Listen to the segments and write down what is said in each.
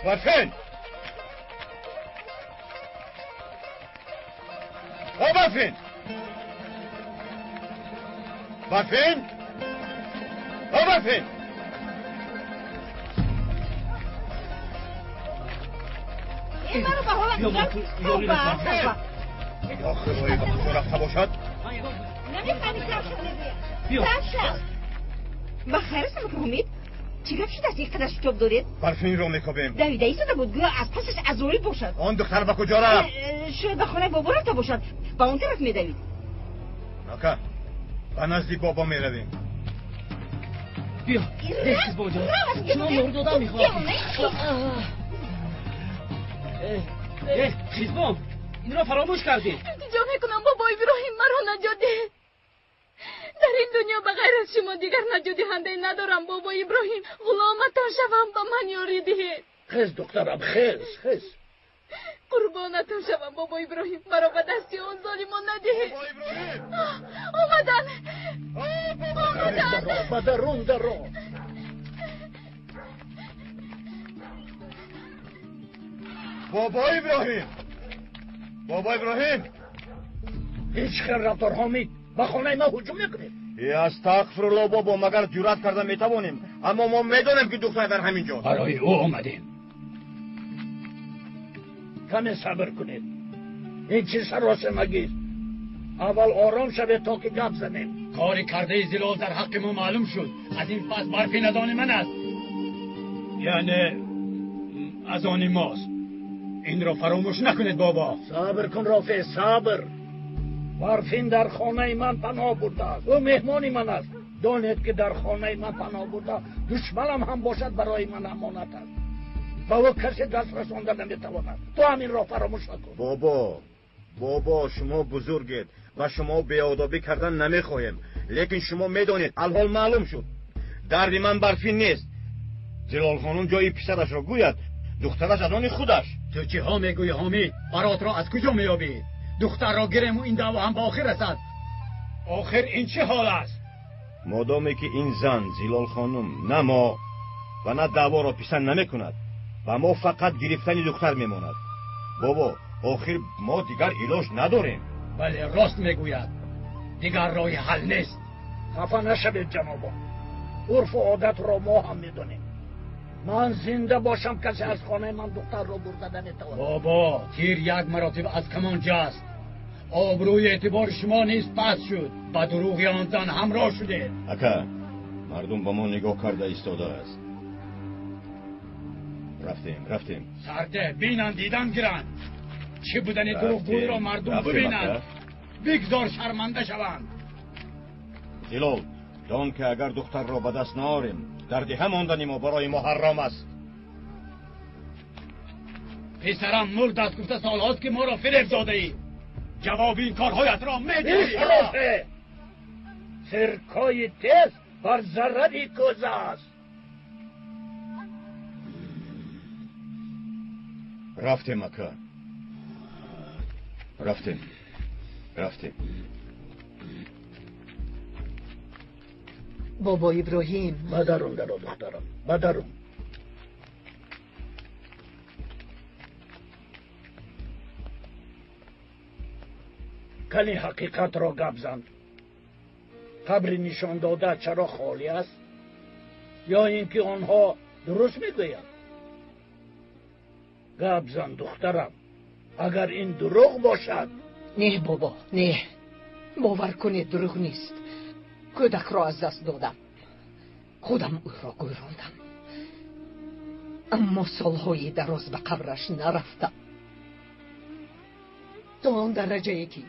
بافن او بافن بافن او بافن این منو به حالم یا خدایی با کجا رفته باشد نمیفهمی درشد بخیرست مکرمید چیکار شد از یک قدرش توب دارید؟ برفین رو میکوبیم دویده ایستاده بود گویا از پسش عزراییل باشد آن دختر به کجا رفت؟ شاید به خانه بابا رفته باشد با اون طرف میدوید نکه به نزدیک بابا میرویم بیا دستیز با جان شما مورد دادم میخواد خیزبام این را فراموش کردی التجا میکنم بابا ابراهیم مرا نجات ده در این دنیا بغیر از شما دیگر نجات دهنده ندارم بابا ابراهیم غلامتان شوم با من یاری ده خیز دخترم خیز قربانتون شوم بابا ابراهیم مرا به دستی اون ظالمان نده اومدن درون بابا ابراهیم هیچ خیر رفتار حامید به خانه ما هجوم نکنید استغفرالله بابا مگر جرأت کردن میتوانیم اما ما میدونیم که دختر در همین جاست برای او آمدیم کمی صبر کنید این چیز سراسمگیست اول آرام شوید تا که گپ زنیم کاری کرده زلال در حق ما معلوم شد از این پس برفی ندان من است یعنی از آن ماست این را فراموش نکنید بابا صبر کن رافع صبر برفین در خانه من پناه برده است او مهمانی من است دانید که در خانه من پناه برده دشمنم هم باشد برای من امانت است با او کسی دست رسانده نمیتواند تو همین را فراموش نکن بابا شما بزرگید و شما بیادابی کردن نمیخواهیم لیکن شما میدانید الحال معلوم شد درد من برفین نیست زلال خانم جای پسرش را گوید دخترش از آن خودش تو چه ها میگوی حامید برات را از کجا میابی دختر را گرم و این دعوا هم به آخر رسد آخر این چه حال است مادامی که این زن زلال خانم نه ما و نه دعوا را پسند نمیکند و ما فقط گرفتن دختر میماند بابا آخر ما دیگر علاج نداریم بله راست میگوید دیگر راه حل نیست خفه نشوید جنابان عرف و عادت را ما هم میدونیم من زنده باشم کسی از خانه من دختر را برده نمیتواند بابا تیر یک مراتب از کمان جست آبروی اعتبار شما نیست پس شد با دروغ آن زن همراه شده اکا مردم با ما نگاه کرده ایستاده است رفتیم سرده بینن دیدن گرن چه بودن دروغگوی را مردم ببینند بگذار شرمنده شوند زلال دان که اگر دختر را به دست ناریم در ده ماندن ما برای ما حرام است پسرم مرد از گفته سالهاست که ما را فریب داده ای جواب این کارهایت را میدهی سرکای تیز بر ضرری کوزه است رفتیم اکا رفتیم بابا ابراهیم بدرون درو دخترم بدرون کلی حقیقت را گپ زن قبر نشان داده چرا خالی است یا اینکه آنها درست میگویند گپ زن دخترم اگر این دروغ باشد نه بابا نه باور کنید دروغ نیست کودک را از دست دادم خودم او را گویراندم اما سالهای دراز به قبرش نرفتم تا آن درجه ای که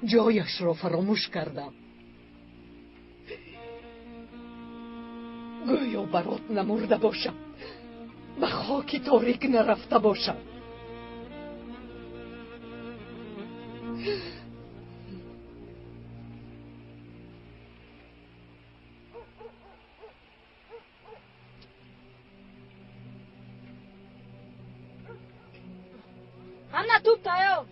جایش را فراموش کردم گویا برات نمرده باشم به خاک تاریک نرفته باشم Anna, tu tayo.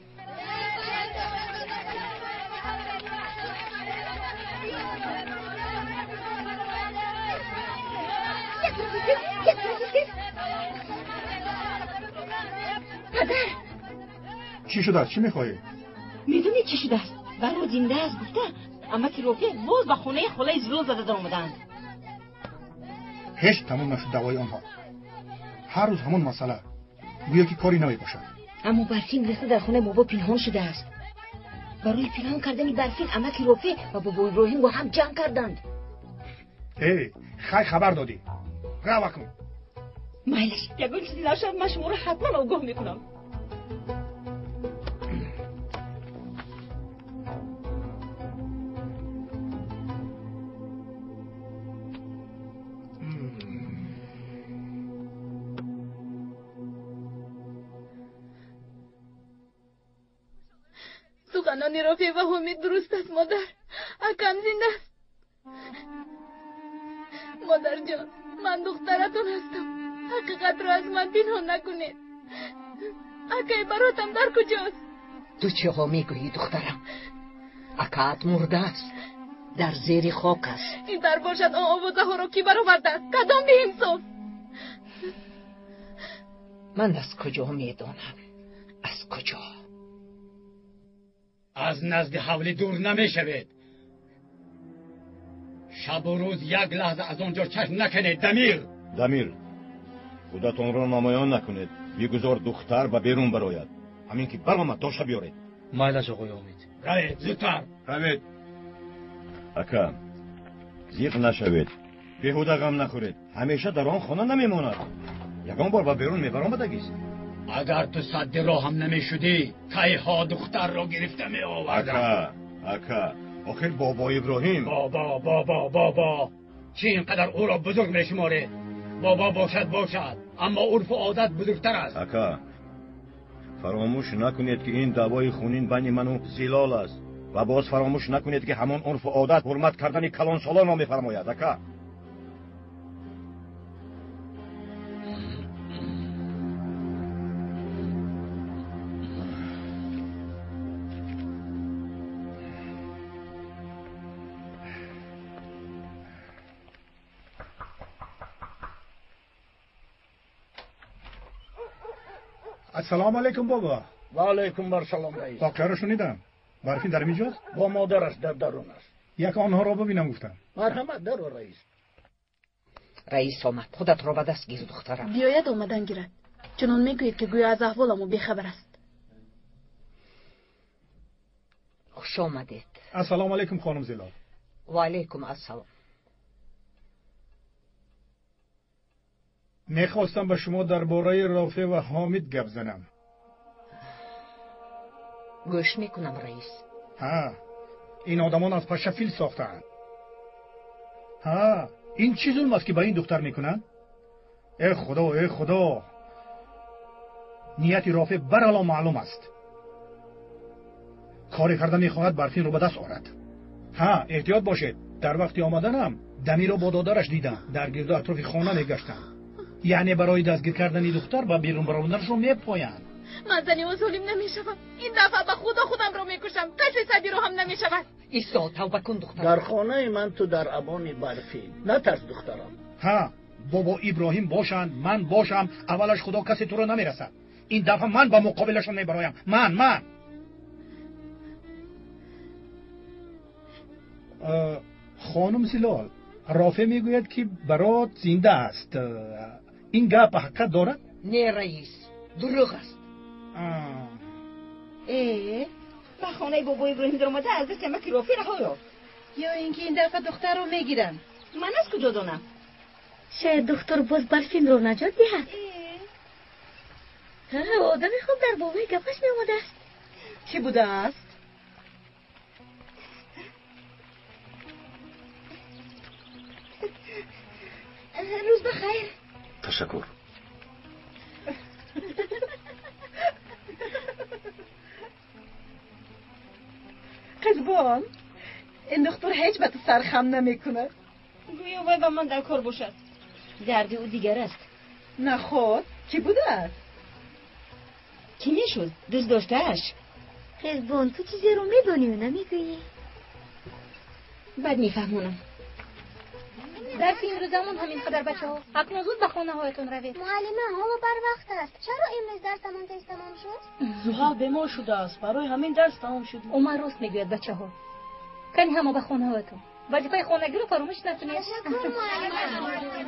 مادر چی شده است؟ چی میخواهی؟ میدونی چی شده است؟ برای زنده است گفته اما که رفیق باز به خونه خلای زلال زده در اومدند. هیچ تمام نشد دوای آنها. هر روز همون مسئله. گویا که کاری نمی باشد. اما برفین ریخته در خونه بابا پنهان شده است. برای پنهان کردن برفین اما که رفیق و بابا ابراهیم با هم جنگ کردند. ای خیلی خبر دادی. رو کن. مایلش یکون چیزی نشد من شما رو حتما آگاه میکنم. سخنان رفیق و حمید درست است مادر. اکم زنده است. مادر جان من دخترتون هستم. حقیقت را از من پنهان نکنید. اکای براتم در کجاست؟ تو چه ها میگویی دخترم؟ اکات مرده است. در زیر خاک است. این در باشد آن آوازه ها را کی برآورده است؟ کدام به انصاف؟ من از کجا میدانم؟ از کجا؟ از نزد حولی دور نمیشوید. شب و روز یک لحظه از آنجا چشم نکنید. دمیر خودتون را نمایان نکنید. بگذار دختر به بیرون براید. همین که برآمد تاشا بیارید. مایلش آقای امید. روید زودتر. روید. اکا زیغ نشوید. بیهوده غم نخورید. همیشه در آن خانه نمیماند. یکان بار به بیرون میبرآمدگیست. اگر تو صد راه هم نمیشدی تایها دختر را گرفته می آوردم. اکا آخر بابا ابراهیم. بابا چی اینقدر او را بزرگ میشماره؟ بابا باشد اما عرف و عادت بزرگتر است. اکا فراموش نکنید که این دعوای خونین بین من و زلال است و باز فراموش نکنید که همون عرف و عادت حرمت کردن کلان سالان را میفرماید. اکا السلام علیکم بابا. و علیکم بر سلام رئیس. دکتر رو شنیدم. برفین در اینجاست؟ با مادرش در درون است. یک آنها را ببینم گفتم. مرحمت در رئیس. رئیس آمد. خودت را به دست گیر دخترم. بیاید اومدن گیرد. چنان میگوید که گویا از احوالمو بیخبر است. خوش آمدید. السلام علیکم خانم زلال. و علیکم السلام. میخواستم به شما درباره رافع و حامد گپ زنم. گوش میکنم رئیس. ها این آدمان از پشه فیل ساختند. ها این چی ظلم است که به این دختر میکنن؟ ای خدا نیت رافع برحالا معلوم است. کاری کرده میخواهد برفین رو به دست آورد. ها احتیاط باشید. در وقتی آمدنم دمی رو با دادرش دیدم در گرد اطراف خانه میگشتن. یعنی برای دستگیر کردن دختر و بیرون براندنش رو میپاین. من زنی و ظلم نمیشوم. این دفعه به خدا خودم رو میکشم. کسی صدی رو هم نمیشود. ایستا توبه کن دختر. در خانه من تو در ابان برفین. نترس دخترم. ها بابا ابراهیم باشند من باشم اولش خدا کسی تو رو نمیرسد. این دفعه من با مقابلشون میبرایم. من خانم زلال رافع میگوید که برات زنده است. این گپ حقیقت دارد؟ نه رئیس دروغ است. من خانه بابا ابراهیم در اومده از دست امک رافع رها یافت. یا اینکه این دفعه دختر رو میگیرن. من از کجا دانم؟ شاید دکتر باز برفین رو نجات دهد. آدمی خوب در بابای گپش میامده است. چی بوده است؟ روز بخیر. تشکر. قزبان این دکتر هیچ به تو سرخم نمیکنه. گویا وای با من در کار باشد. درد او دیگر است. نه خود چی بوده است؟ کی نشد؟ دوست داشتهش. قزبان تو چیزی رو میدونی و نمیگویی؟ بد میفهمونم. درس امروزمون همینقدر بچه‌ها. اکنون زود به خانه هایتون روید. معلمه حالا بر وقت است. چرا امروز درسمون تمام شد؟ زحل به ما شده است. برای همین درس تمام شد. عمر راست میگوید بچه‌ها. کنی همه به خانه هایتون. وظیفه خانگی رو فراموش نکنید. تشکر معلمه.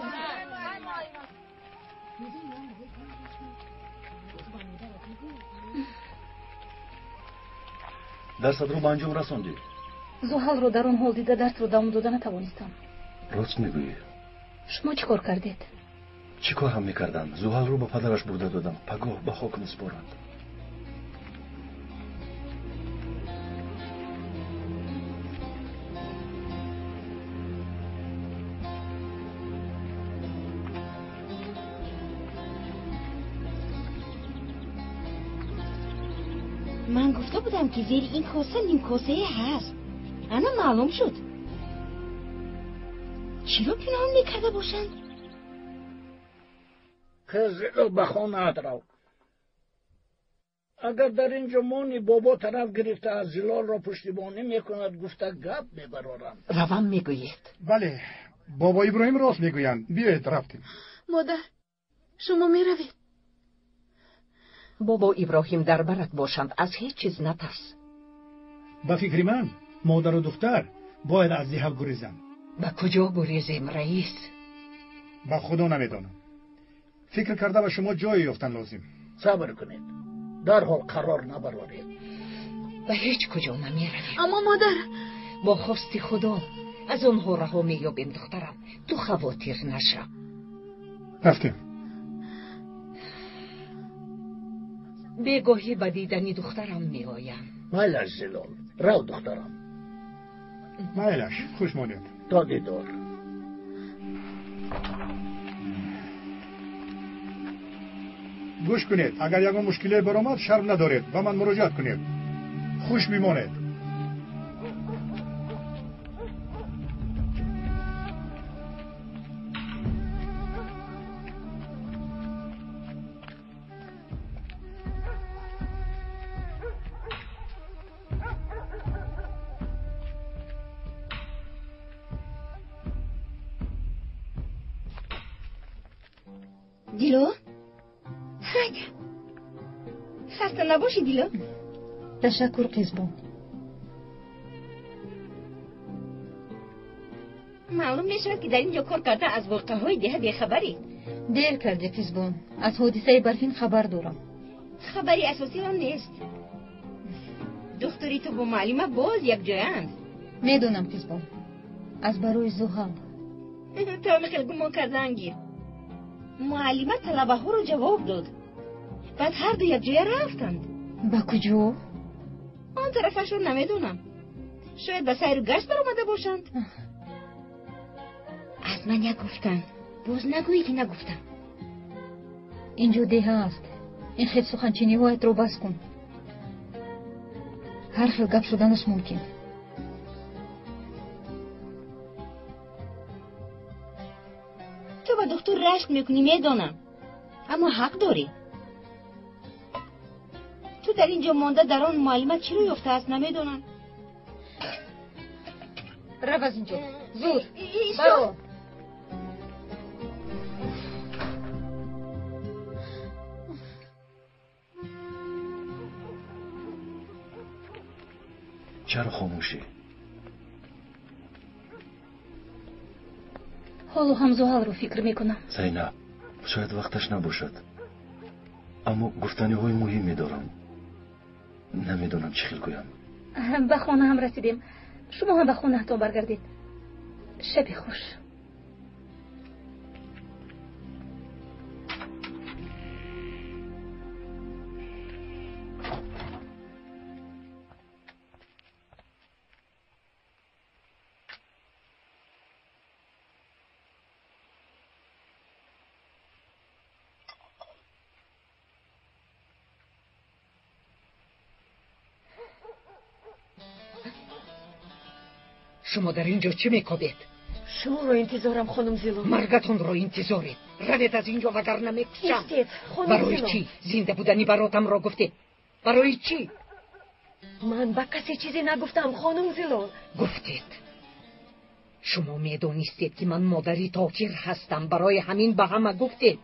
درست رو به انجام رساندی؟ زحل رو در اون حال دیده درس رو دوام داده نتوانستم. راست میگویی. شما چی کار کردید؟ چی کار هم میکردم؟ زحل رو به پدرش برده دادم. پگاه به خاک میسپارند. من گفته بودم که زیر این کاسه نیم کاسه هست. انا معلوم شد. چرا پنهان میکرده باشند؟ خزیلو به خانه رو. اگر در اینجا مانی بابا طرف گرفته از زلال را پشتیبانی میکند گفته گپ میبرارم. روان میگویید؟ بله بابا ابراهیم راست میگویند. بیایید رفتیم. مادر شما میروید؟ بابا ابراهیم در برت باشند، از هیچ چیز نترس. به فکر من مادر و دختر باید از زحل گریزند. به کجا گریزیم رئیس؟ به خدا نمیدانم. فکر کرده به شما جایی یافتن لازم. صبر کنید، در حال قرار نبرارید. به هیچ کجا نمیرویم. اما مادر با خواست خدا از اونها رها مییابیم دخترم. تو خواطر نشو. رفتیم. بگاهی به دیدنی دخترم میآیم. مایلش زلال، رو دخترم. مایلش، خوش مانید. تا دیدار. گوش کنید، اگر یکان مشکلی برآمد شرم ندارید و من مراجعت کنید. خوش میمانید. دیلو؟ خسته نباشی دیلو. تشکر قزبان. معلوم میشود که در اینجا کار کرده از واقعه های دیگه بیخبری. دیر کردی قزبان. از حادثه برفین خبر دارم. خبری اساسی هم نیست. دختری تو با معلمه باز یک جایند. میدونم قزبان. از برای زحل. تا خیلی گمان کردنگی. معلمه طلبه ها رو جواب داد. بعد هر دو یک جای رفتند. با کجا؟ آن طرفش رو نمیدونم. شاید به سیر گشت برآمده باشند. از من یک گفتن. باز نگویی که نگفتم. اینجا ده هست. این خیلی سخنچینی هایت رو بس کن. هر خیل گپ شدنش ممکن. تو با دکتر رشک میکنی میدونم. اما حق داری. تو در اینجا مانده در آن معلمت چی رو یافته است نمیدونم. رو از اینجا زود برو. چرا خاموشی؟ حالا هم زحل رو فکر میکنم. زینب شاید وقتش نباشد، اما گفتنی های مهمی دارم. نمیدونم چی خیل گویم. به خانه هم رسیدیم. شما هم به خانه تا برگردید. شب خوش. شما در اینجا چه میکابید؟ شما رو انتظارم خانم زیلو. مرگتون رو انتظارید. روید از اینجا وگرنه میکشم. نیستید خانم برای زیلو. چی؟ زنده بودنی براتم را گفته. برای چی؟ من با کسی چیزی نگفتم خانم زیلو. گفتید. شما میدونستید که من مادری تاکیر هستم، برای همین به همه گفتید.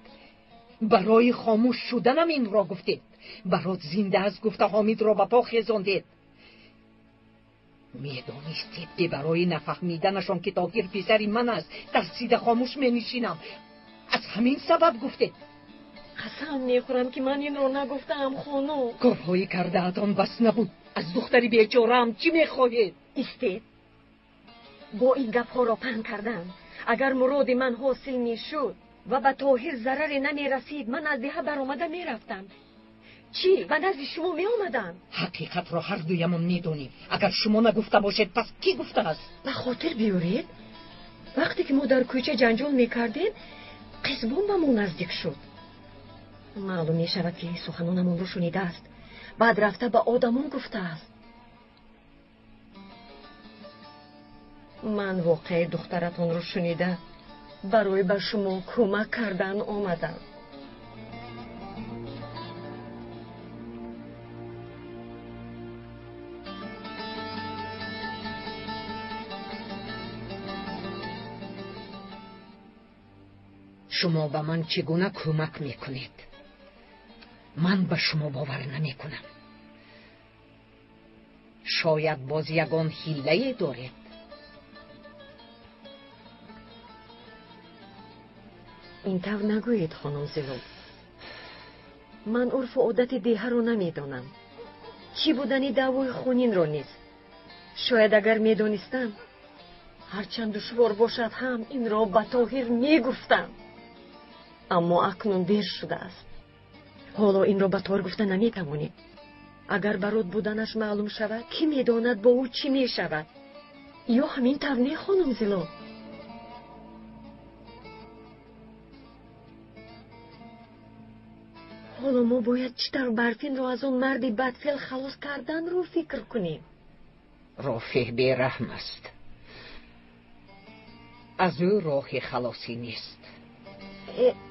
برای خاموش شدنم این را گفتید. برات زنده از گفته حامد را به پا خیزاندید. میدونستید که برای نفهمیدنشان که تاکیر پسری من است ترسیده خاموش مینشینم. از همین سبب گفتید. قسم میخورم که من این رو نگفتم خانم. کارهایی کرده اتان بس نبود. از دختری بیچاره‌ام چی میخواهید؟ استید با این گپ ها را پهن کردن. اگر مراد من حاصل میشد و به طاهر ضرری نمیرسید، من از ده برآمده میرفتم. چی؟ و نزد شما میآمدم. حقیقت را هر دویمون میدونیم. اگر شما نگفته باشید پس کی گفته است؟ به خاطر بیارید وقتی که ما در کوچه جنجال میکردیم قزبون به ما نزدیک شد. معلوم میشود که سخنانمون رو شنیده است. بعد رفته به آدمون گفته است. من واقعی دخترتون رو شنیده برای به شما کمک کردن آمدم. شما به من چگونه کمک میکنید؟ من به شما باور نمیکنم. شاید باز یگان حیله دارید. این طور نگویید خانم زلو. من عرف و عادت دیه رو نمیدانم. چی بودنی دعوای خونین رو نیست. شاید اگر میدونستم هرچند دشوار باشد هم این را به طاهر میگفتم. اما اکنون دیر شده است. حالا این را به طاهر گفته نمیتوانید. اگر برات بودنش معلوم شود کی میداند با او چی میشود. یا همین طور نه خانم زلو. حالا ما باید چطور برفین رو از اون مردی بدفعل خلاص کردن رو فکر کنیم. رافع بیرحم است. از او راه خلاصی نیست.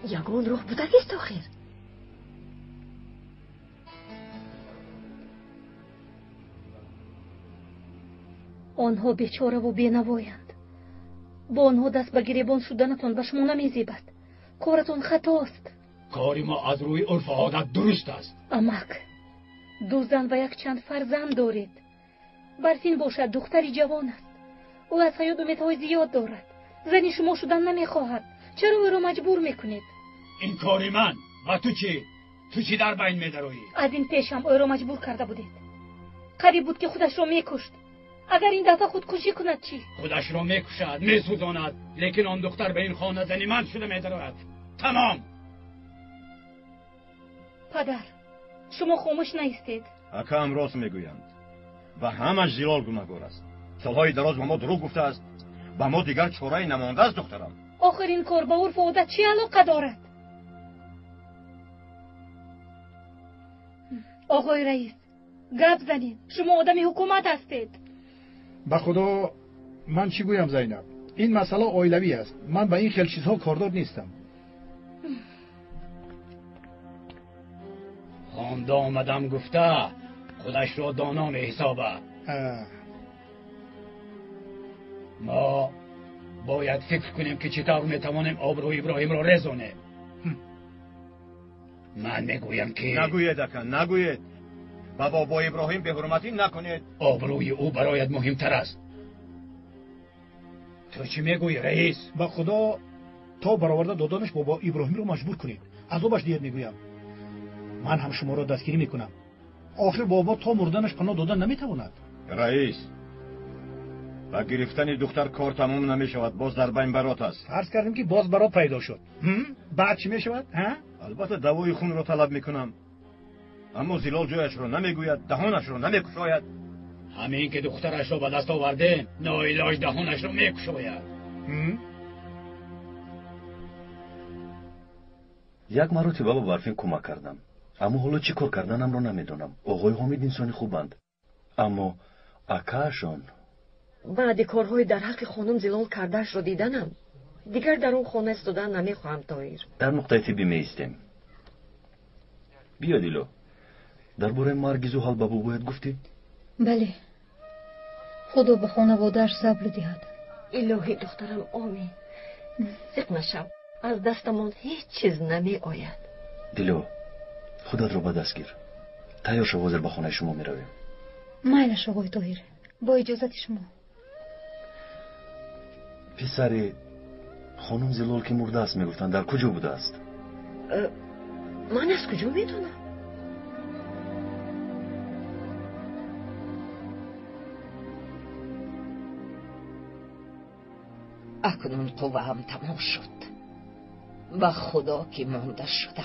یگان راه بوده است آخر. آنها بیچاره و بینوایند. با آنها دست به گریبان شدنتان به شما نمیزیبد. کارتان خطاست. کاری ما از روی عرف و عادت درست است. امک 2 زن و 1 چند فرزند دارید. برفین باشد دختری جوان است. او از حیات امیدهای زیاد دارد. زنی شما شدن نمیخواهد. چرا او را مجبور میکنید؟ این کاری من و تو چی در بین میدرویی؟ از این پیشم او را مجبور کرده بودید. قریب بود که خودش را میکشت. اگر این دفعه خودکشی کند چی؟ خودش را میکشد، میسوزاند، لیکن آن دختر به این خانه زنی من شده میدرود. تمام. پدر شما خاموش نیستید. اکا هم راست میگویند و همش زلال گناهگار است. سالهای دراز به ما دروغ گفته است. به ما دیگر چاره‌ای نمانده است دخترم. آخرین کار به عرف و عادت چی علاقه دارد؟ آقای رئیس گپ زنید. شما آدمی حکومت هستید. به خدا من چی گویم زینب؟ این مسئله عائلوی است. من به این خیل چیزها کاردار نیستم. خانده آمدم گفته خودش را دانا می حسابه. ما باید فکر کنیم که چطور میتوانیم آبروی ابراهیم را رسانیم. من میگویم که نگوید اکن نگوید. با بابا ابراهیم به حرمتی نکنید. آبروی او برایت مهمتر است. تو چی میگویی رئیس؟ به خدا تا برآورده دادنش بابا ابراهیم رو مجبور کنید. عذابش دیت میگویم. من هم شما را دستگیری میکنم. آخر بابا تا مردنش پناه دادن نمیتواند. رئیس با گرفتن دختر کار تمام نمیشود. باز در بین برات است. فرض کردیم که باز برات پیدا شد. بعد چی میشود؟ البته دوای خون را طلب میکنم. اما زلال جایش را نمیگوید، دهانش را نمیکشاید. همین که دخترش را به دست آورده ناعلاج دهانش را میکشاید. یک مرتبه به برفین کمک کردم. اما حالا چی کار کردنم را نمیدونم. آقای حامد انسانی خوبند. اما اکاشون بعد کارهای در حق خانم زلال کردهش را دیدنم. دیگر در اون خانه استودن نمیخواهم طاهر. در نقطه طبی میستیم. بیا دیلو. درباره مرگ زحل بابو باید گفتی؟ بله. خدا به خانواده‌اش صبر دهد. الهی دخترم آمین. زق نشو، از دستمون هیچ چیز نمی آید. دیلو، خودت رو به دست گیر. تیار شو، حاضر به خانه شما می رویم. مایلش آقای طاهر، با اجازت شما. پسر خانم زلال که مرده است میگفتن، در کجا بوده است؟ من از کجا میدونم؟ اکنون قوه هم تمام شد. به خدا که مانده شدم.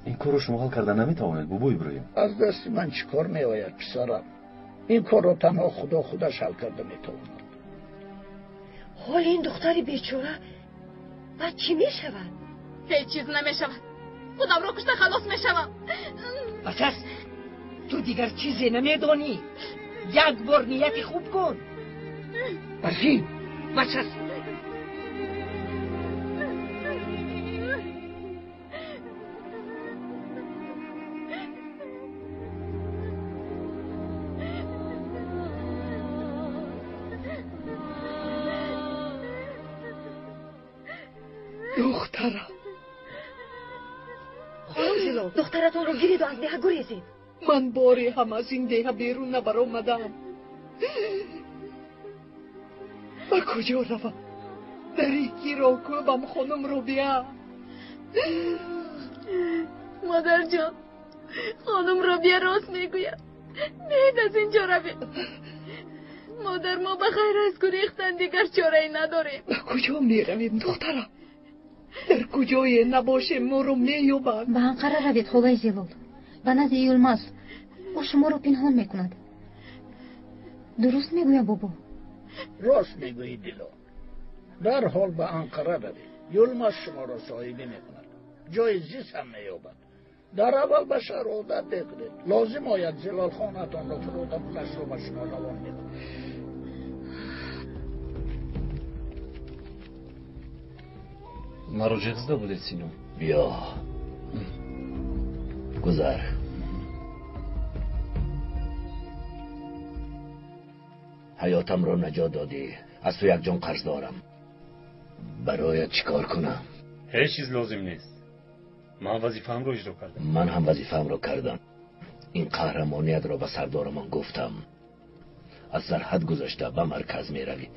این کار رو شما حل کردن نمیتوانید بابا ابراهیم؟ از دست من چیکار میآید پسرم؟ این کار رو تنها خودش حل کرده میتواند. حال این دختری بیچاره بعد چی میشود؟ هیچ چیز نمیشود. خودم رو کشته خلاص میشوم. بچس، تو دیگر چیزی نمیدانی. یک بار نیت خوب کن. برفین، بچس. دخترم. خانم زلال، دخترتون رو گیرید و از دیه گریزید. من باری هم از این دیه بیرون نبر آمدم. با کجا روم؟ دری گیرا کوبم خانم رو بیا. مادر جان، خانم رو بیا راست میگوید. نهید از اینجا روید. مادر، ما بخیر از گریختن دیگر چاره ای نداریم. با کجا میرویم دخترم؟ در کجای نباشه ما رو میوبند. به انقره روید خدای زلال. به نزد یلماز او شما رو پنهان میکند. درست میگویم بابا؟ راست میگویی دیلو. در حال به انقره روید. یلماز شما را صاحبی میکند. جای زیست هم مییابد. در اول به شهر عادت بکنید. لازم آید زلال خانتان را فرود پولش رو به شما روان میکند. مرا جغزده بودید سینو. بیا گذر. حیاتم را نجات دادی. از تو یک جان قرض دارم. برایت چیکار کنم؟ هیچ چیز لازم نیست. من وظیفه‌ام رو اجرا کردم. من هم وظیفه‌ام را کردم. این قهرمانیت را به سردارمان گفتم. از سرحد گذشته به مرکز می روی.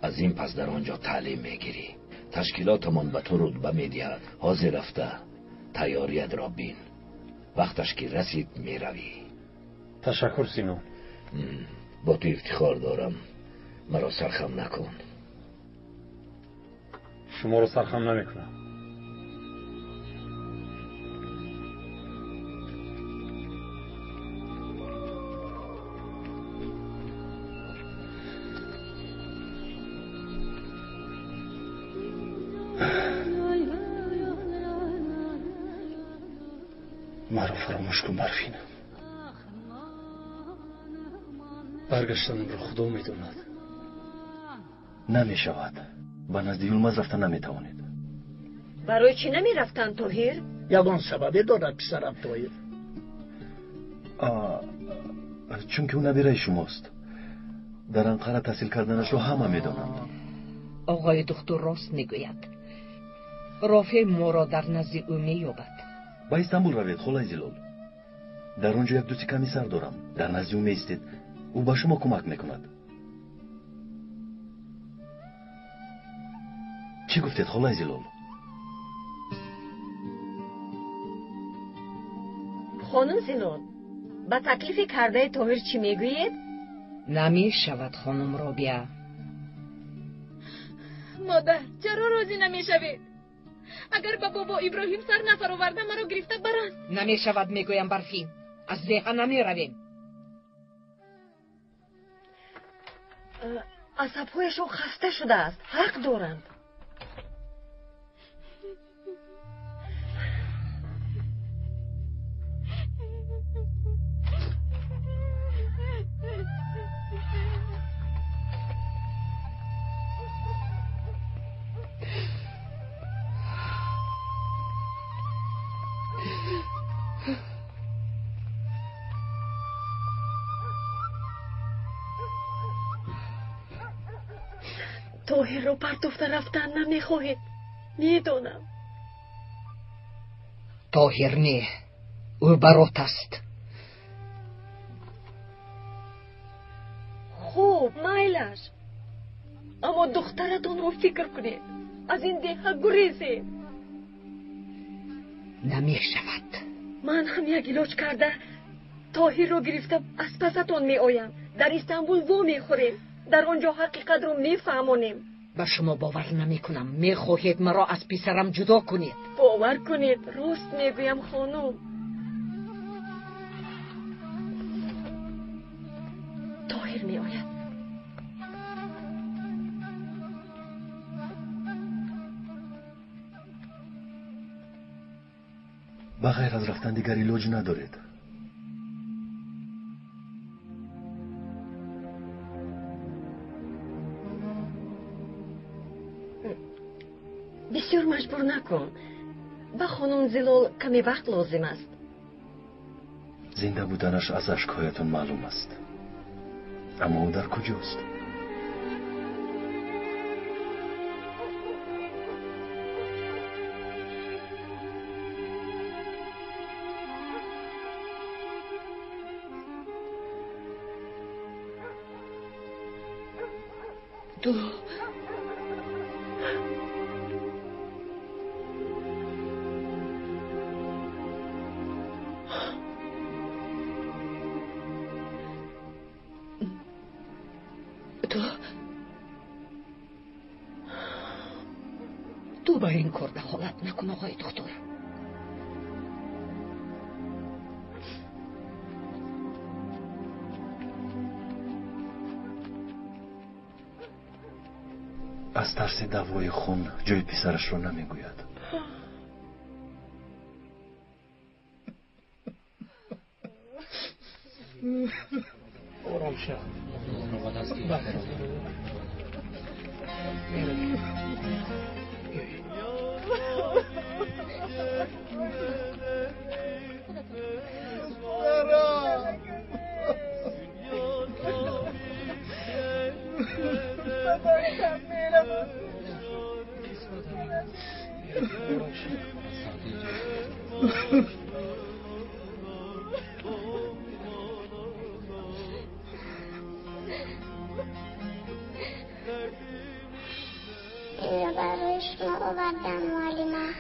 از این پس در آنجا تعلیم می گیری. تشکیلاتمان به تو رتبه می دهد. حاضر رفته تیاریت را بین. وقتش که رسید می روی. تشکر سینو. با تو افتخار دارم. مرا سرخم نکن. شما رو سرخم نمیکنم. مرا فراموش کن برفین. برگشتنم رو خدا میدوند. نمی شود. به نزد یلماز رفتن نمی توانید. برای چی نمی رفتن طاهر؟ یگان سببی دارد پسرم طاهر. چون که او نبیره شماست. در انقره تحصیل کردنش رو همه می دانند. آقای دکتر راست میگوید. رافع ما را در نزد او مییابد. با استانبول روید خالای زلال. در اونجا یک دوستی کمی سر دارم. در نزد او میستید. او با شما کمک میکند. چی گفتید خالای زلال؟ خانم زلال، با تکلیف کرده طاهر چی میگویید؟ نمی شود خانم رابعه. مادر، چرا راضی نمیشوید؟ اگر با بابا ابراهیم سر نفرآورده مرا گرفته برند. نمی شود میگویم برفین. از دیگه نمی رویم. عصبهایشون خسته شده است. حق دارند. طاهر رو پرتفته رفتن نمیخواهید. میدونم. طاهر نه، او برات است. خوب مایلش، اما دخترتون رو فکر کنید. از این دیه گریزید. نمی شود. من هم یک علاج کرده طاهر رو گرفته از پستون می آیم. در استانبول وو می خوریم. در آنجا حقیقت رو می فهمونیم. به شما باور نمی کنم. می خواهید مرا از پسرم جدا کنید. باور کنید راست می گویم خانم. طاهر می آید. بغیر از رفتن دیگر علاج ندارید. بسیار مجبور نکن. به خانم زلال کمی وقت لازم است. زنده بودنش از اشکهایتون معلوم است. اما او در کجاست؟ تو به این کار دخالت نکن آقای دکتر. از ترس دوای خون جای پسرش رو نمیگوید. آرام شد. اینو برای شما آوردم معلمه.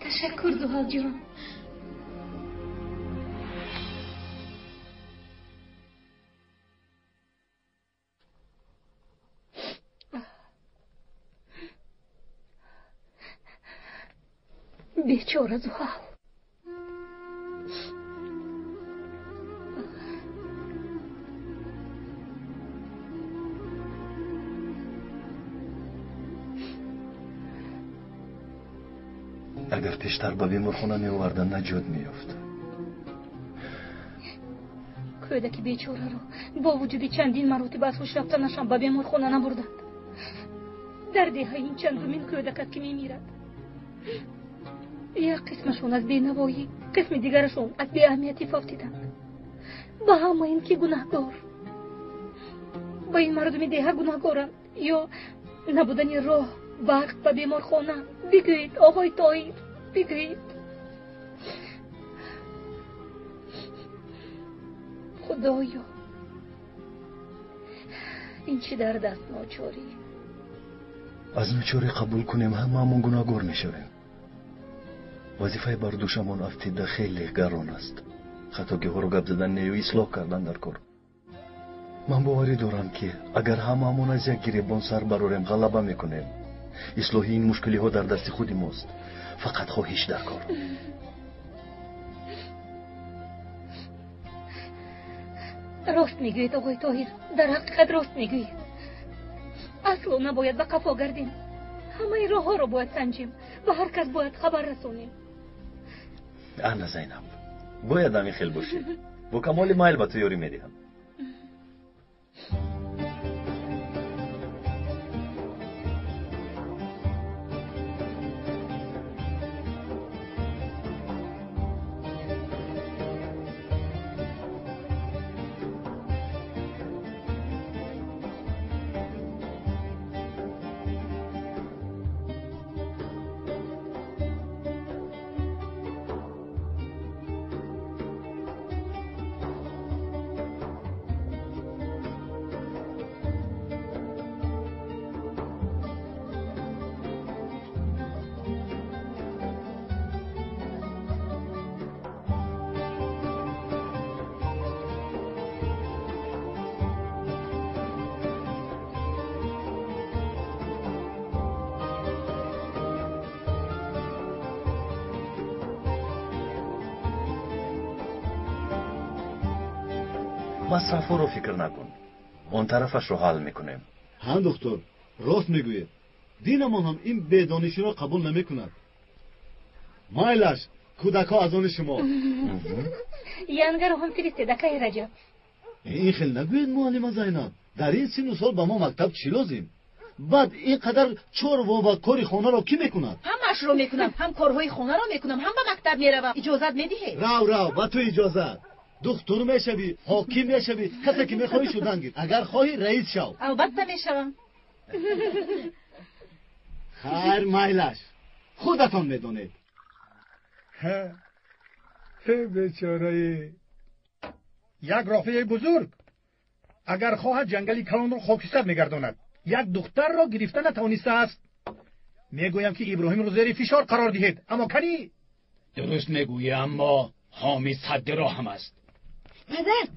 تشکر زحال جان. بیچاره زحال. اگر پیشتر به بیمارخانه می آوردن نجات می‌یافت. کودک بیچاره رو با وجود چندین مراتب از خوش رفتنشان به بیمارخانه نبردند. در دیه این چندمین کودکت که میمیرد. یک قسمشون از بینوایی، قسم دیگرشون از بی اهمیتی فافتیدند. به همه این که گناهگار. با این مردم دیه گناهگارند یا نبودن راه وقت به بیمارخانه. بگویید آقای طاهر، بگویید. خدایا این چی در دست ناچاری؟ از ناچاری قبول کنیم هممون گناهگار میشویم. وظیفه بر دوشمون افتیده خیلی گران است. خطاگی ها رو گپ زدن نه و اصلاح کردن در کار. من باوری دارم که اگر هممون از یک گریبان سر براریم غلبه میکنیم. اصلاحی این مشکلی ها در دست خودی ماست. فقط خواهیش در کار. راست میگوید آقای طاهر، در حقیقت راست میگوید. اصلا نباید به قفا گردیم. همه راه ها رو باید سنجیم و هر کس باید خبر رسونیم. انا زینب باید همی خیل باشی. با کمال مایل به تو یاری میدیم. مصرفو رو فکر نکن. اون طرفش رو حل میکنیم. ها دکتر، راست میگوید. دینمان هم این بدانشی را قبول نمیکند. مایلش کودکا از آن شما. ینگر هم فرسته دکای رجب. این خیلی نگوید معلم زینب. در این سن و سال با ما مکتب چی لازم؟ بعد اینقدر چور و کاری خانه را کی میکند؟ همش رو میکنم، هم کارهای خانه را میکنم، هم به مکتب میروم. اجازت میدهی؟ رو با تو اجازت. دکتر میشوی، حاکم میشوی، کسی که میخوای شدن گیر. اگر خواهی رئیس شو. البته میشوم. خیر مایلش خودتان میدونید. بیچاره یک رافعه بزرگ اگر خواهد جنگلی کلان را خاکستر میگرداند، یک دختر را گرفته نتوانسته است. میگویم که ابراهیم رو زیر فشار قرار دهید، اما کنی؟ درست میگویی، اما حامد صد راه هم است. پدر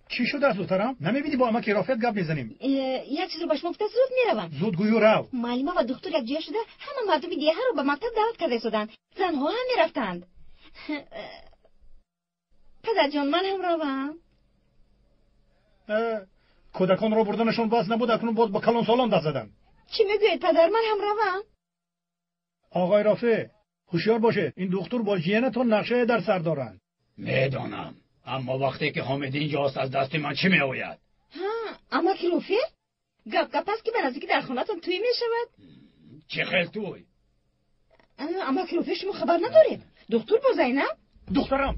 چی شده است دخترم؟ نمیبینی با امک رافعت گپ میزنیم؟ یک چیز رو به شما گفته زود میروم. زود گویو رو. معلمه و دکتر یک جا شده همه مردم دیگه رو به مکتب دعوت کرده شدند. زنها هم میرفتند. پدر جان من هم روم. کودکان را بردنشون باز نبود، اکنون باز با کلان سالان دست زدن. چی میگوید پدر؟ من هم روم. آقای رافع هوشیار باشه، این دکتر با جینتون نقشه در سر دارن. میدانم، اما وقتی که حامد اینجاست از دست من چی میآید؟ اما که رافع گپ است که به نزدیک در خونتون توی میشود. چه خیل توی؟ اما که رافع شما خبر ندارید؟ دکتر با زینب؟ دخترم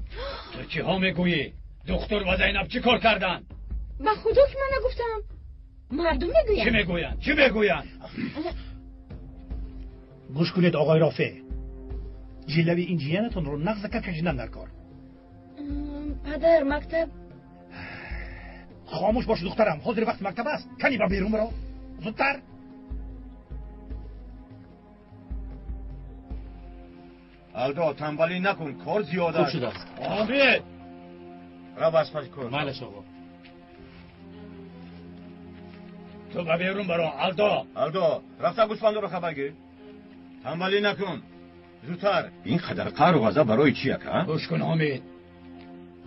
تو چی ها میگویی؟ دکتر و زینب چی کار کردن؟ به خدا که من نگفتم، مردم میگوین. چی میگوین؟ چی میگوین؟ گوش کنید آقای رافع، جلوی این جیانتون رو نغز کشیدن در کار. پدر مکتب. خاموش باش دخترم، حاضر وقت مکتب است. کنی با بیرون برو زودتر. الدا تنبلی نکن، کار زیاده است. خوب شده است. حامد رو بسپاش کن. مالش آقا. تو با بیرون برو. الدا رفته گوسفند رو خبر گیر. تنبلی نکن، زودتر. این قدر قهر و غضب برای چیه که؟ گوش کن حامد،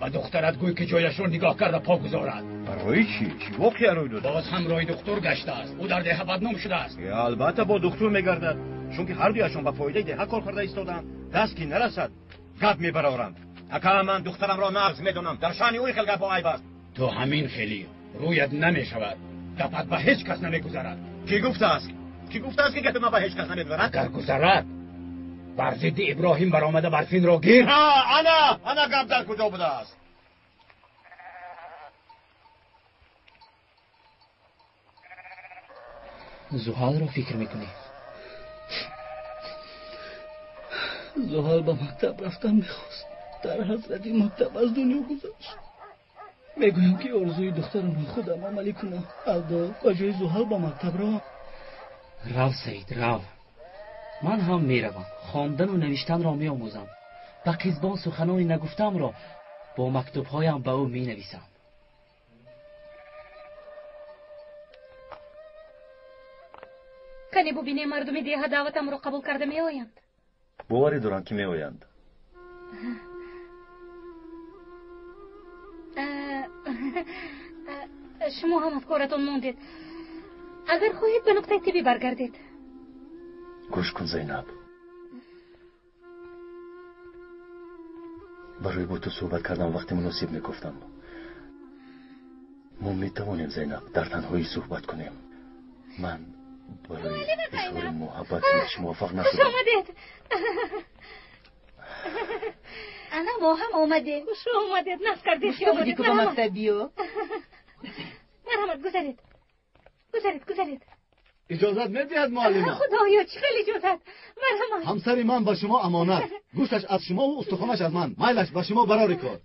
و دخترت گوی که جایش رو نگاه کرده پا گذارد. برای چی؟ چی واقعی روی داده؟ باز هم رای دکتر گشته است. او در ده بدنام شده است. البته با دکتر میگردد، چون که هر دویشون به فایده ده کار کرده ایستادند. دست که نرسد گپ میبرارند. اگه من دخترم را نغز میدونم، در شأن اوی خیلی گپ عیب است. تو همین خیلی رویت نمیشود، گپت به هیچ کس نمیگذرد. کی گفته است که گپ ما به هیچ کس نمیگذرد؟ اگر گذرد بر ضد ابراهیم برآمده برفین را گیر. انا گپ در کجا بوده است؟ زحال رو فکر میکنی؟ زحال با مکتب رفتن میخواست، در حضرت مکتب از دنیا گذاشت. میگویم که آرزوی دخترم خودم عملی کنم. الدا با جای زحال با مکتب رو سید رو. من هم میروم، خواندن و نوشتن را میآموزم. به قزبان سخنانی نگفتم را با مکتوبهایم به او مینویسم. کنی ببینی مردم دیگه دعوتم رو قبول کرده می آیند. باوری دارن که می آیند. شما هم از کارتون موندید. اگر خواهید به نقطه تیبی برگردید. گوش کن زینب، برای با تو صحبت کردم وقتی مناسب میگفتم. ما میتوانیم زینب در تنهایی صحبت کنیم. من برای اشاره محبت هیچ موافق نشدم. خوش آمدید. انا ما هم آمده. خوش آمدید. نفس کردید. خوش آمدید که با مکتبیو. مرحمت گذارید. اجازت میدهد معلمه؟ خدایا چه خیلی اجازت. مرحمت. همسر من با شما امانت، گوشتش از شما و استخوانش از من. مایلش با شما برای کار.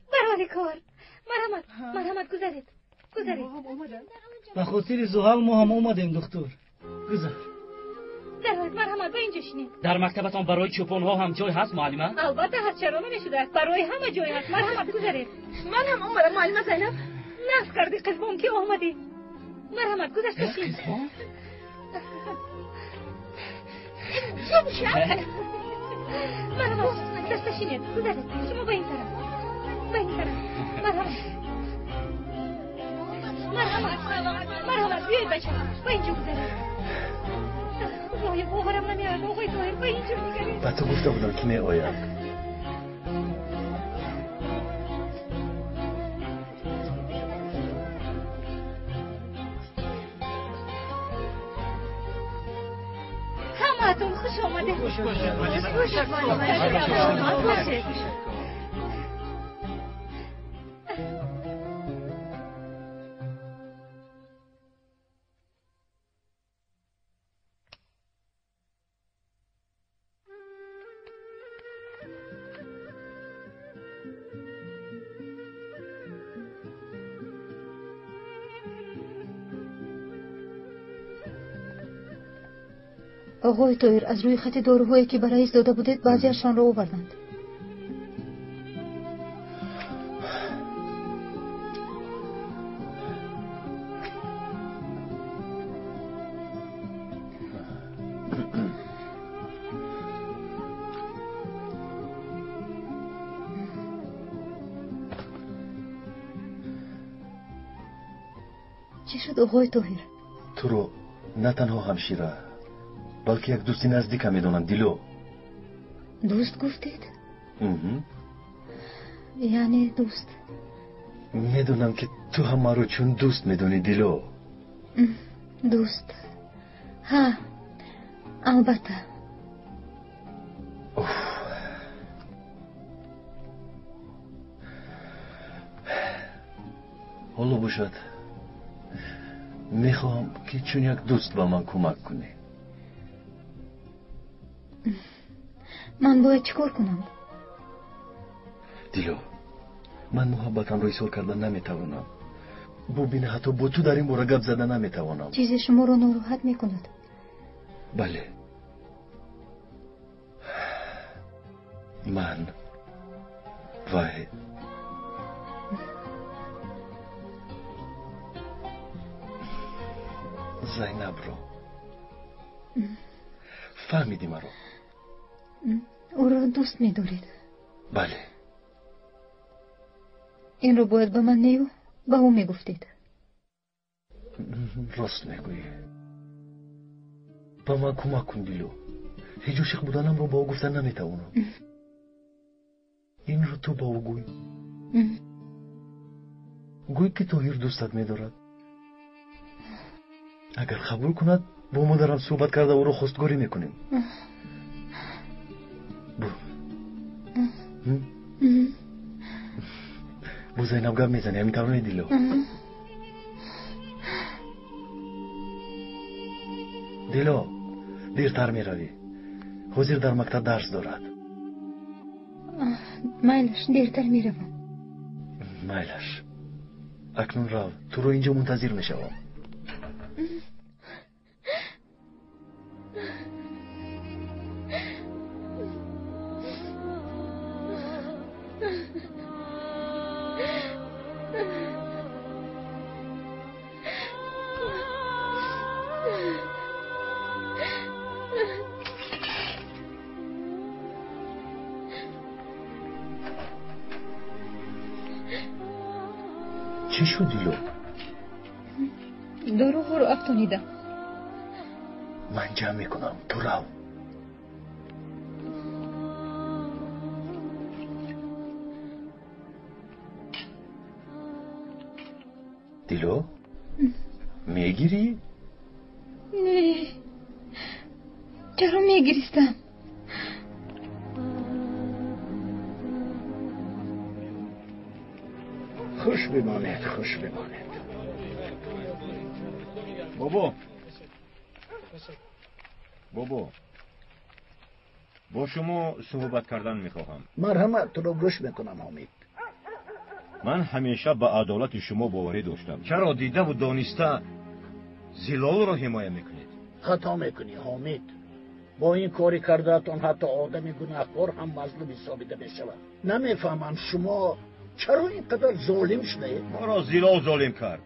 مرحمت گذارید. به خاطر زحال ما هم اومدیم دکتر. گذار. درود مرحمت. به اینجا شینید. در مکتبتان برای چوپان ها هم جای هست معلمه؟ البته هست، چرا نمیشده است. برای همه جای هست. مرحمت گذارید. من هم اومدم معلمه زینب. نفس کردی قزبان که آمدی. مرحمت گذاشته شید. قزبان؟ مرحمت دسته شینید. گذارید. شما به این طرف. مرحمت. مرحمت بیایید بچه با اینجا بگذارید. وای باورم نمیاد آقای طاهر با اینجا میگرید. با تو گفته بودم که می آید. همه‌تون خوش آمده. خوش باشید. آقای طاهر از روی خط داروهایی که برایش داده بودید بعضیشان را آوردند. چی شد آقای طاهر؟ تو رو نه تنها همشیره بلکه یک دوستی نزدیک هم میدونم. دیلو. دوست گفتید؟ یعنی دوست؟ میدونم که تو هم ما رو چون دوست میدونی دیلو. دوست؟ ها البته. حالا باشد میخوام که چون یک دوست با من کمک کنی. من باید چیکار کنم؟ دیلو من محبتم رو ایثار کردن نمیتوانم. ببین حتی با تو در این باره گپ زدن نمیتوانم. چیزی شما رو ناراحت میکند؟ بله من واحد زینب رو فهمیدی مرا؟ او را دوست می‌دارید؟ بله. این رو باید به من نیو به او میگفتید. راست میگویی. با من کمک کن دیلو. هیچ عاشق بودنم رو با او گفتن نمیتوانم. این رو تو با او گوی. گوی که طاهر دوستت میدارد. اگر قبول کند با مادرم صحبت کرده او رو خواستگاری میکنیم. با زینب گپ میزنی همین دیلو. دیلو دیرتر میروی. حضیر در مکتب درس دارد. میلش دیرتر میروم. میلش اکنون رو تو رو اینجا منتظر میشوم. چی شد دیلو؟ دروغ رو افتونیدم. من جمع میکنم تو رو. دیلو میگیری؟ نه چرا میگیریستم؟ خوش بمانید خوش بمانید. بابا با شما صحبت کردن میخواهم. مرحمت تو رو گوش میکنم حامد. من همیشه به عدالت شما باوری داشتم. چرا دیده و دانسته زلال را حمایت میکنید؟ خطا میکنی حامد. با این کاری کردهتان حتی آدم گناهکار هم مظلوم حسابیده میشود. نمیفهمم شما چرا اینقدر ظالم شده؟ ما را زلال ظالم کرد.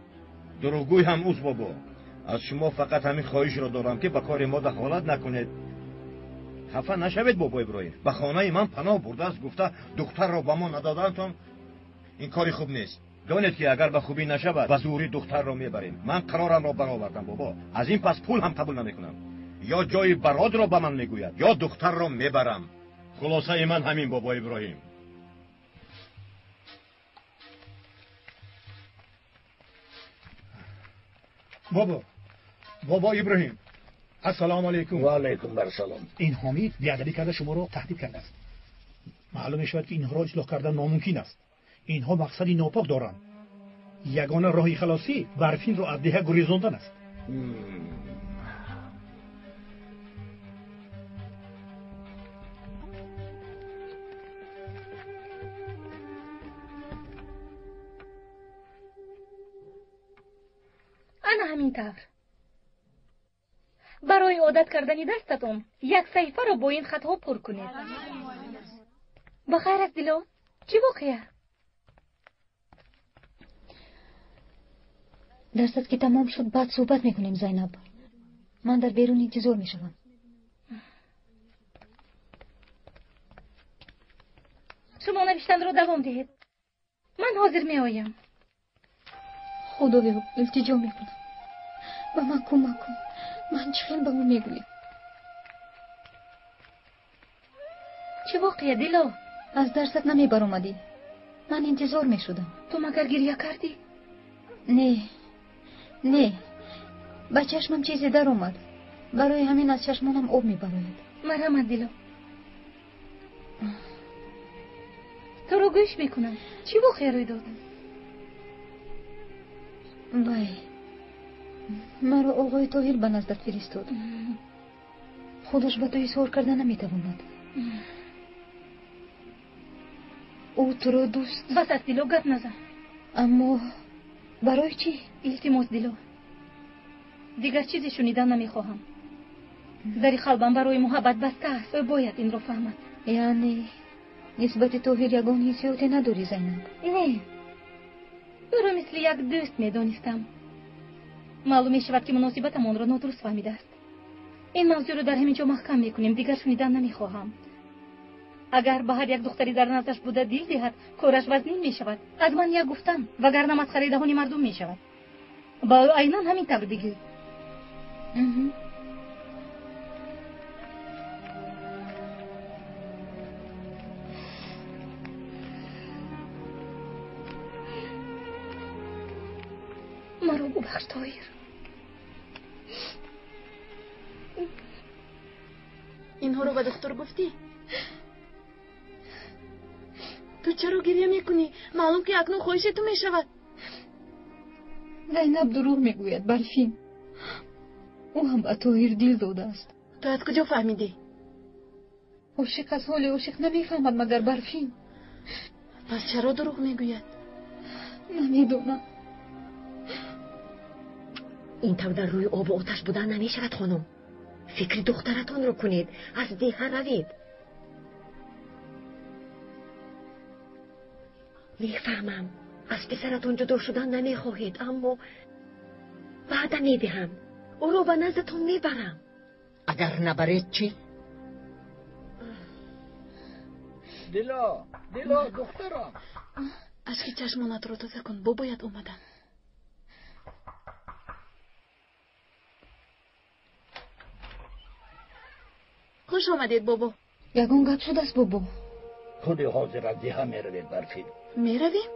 دروغگوی هم اوست بابا. از شما فقط همین خواهش را دارم که به کار ما دخالت نکنید. خفه نشوید بابا ابراهیم. به خانه من پناه برده است گفته دختر را به ما ندادنتان این کاری خوب نیست. دانید که اگر به خوبی نشود به زوری دختر را میبریم. من قرارم را برآوردم بابا. از این پس پول هم قبول نمیکنم. یا جای براد را به من میگوید یا دختر را میبرم. خلاصه من همین بابا ابراهیم. بابا ابراهیم، السلام علیکم. و علیکم السلام. این حمید بیادبی کرده شما را تهدید کرده است. معلوم میشود که اینها را اصلاح کردن ناممکن است. اینها مقصدی ناپاک دارند. یگانه راه خلاصی برفین را از دیه گریزاندن است. انا همین طور برای عادت کردنی دستتون یک صحیفه رو با این خطها پر کنید. بخیر است دیلو؟ چی واقعه؟ درست که تمام شد بعد صحبت میکنیم زینب. من در بیرون انتظار میشوم. شما نوشتن رو دوام دهید. من حاضر می آیم. خدا به التجا میکنم. با من کمک کن. من چیم با اون میگویم. چه واقعه دیلو؟ از درست نمی بر اومدی. من انتظار میشدم. تو مگر گریه کردی؟ نه با چشمم چیزی در اومد. برای همین از چشمانم آب میبراید. مرحمت دیلو. تو رو گوش میکنم. چی واقعه روی دادن؟ وای، مرا آقای طاهر به نزدت فرستاد. خودش به تو اظهار کرده نمیتواند. او تو را دوست. بس از دیلو گپ نزن. اما برای چی؟ التماس دیلو، دیگر چیزی شنیدن نمیخواهم. در قلبم برای محبت بسته است. باید این رو فهمد. یعنی نسبت طاهر یگان حسیاتی نداری زینب؟ نه، او را مثل یک دوست میدانستم. معلوم میشود که مناسبتمان را نادرست فهمیده است. این موضوع رو در همینجا محکم میکنیم. دیگر شنیدن نمیخواهم. اگر به هر یک دختری در نظرش بوده دل دهد کارش وزنین میشود. از من یک گفتم وگرنه مسخره دهانی مردم میشود. با عیناً همین طور دیگه. مرا ببخش طاهر. اینها رو به دکتر گفتی؟ تو چرا گریه میکنی؟ معلوم که اکنون خواهش تو میشود. زینب دروغ میگوید برفین. او هم به طاهر دل داده است. تو از کجا فهمیدی؟ عاشق از حال عاشق نمیفهمد مگر برفین. پس چرا دروغ میگوید؟ نمیدونم. این طور در روی آب و آتش بودن نمیشود خانم. فکر دخترتان رو کنید. از دیه روید. میفهمم از پسرتان جدا شدن نمیخواهید، اما وعده میدهم او رو به نزدتان میبرم. اگر نبرید چی؟ دیلا دخترم، اشکی چشمانت رو تازه کن. باید اومدن. خوش آمدید بابا. یگان گپ شده است بابا. خودی حاضر از دیها میروید برفین. میرویم؟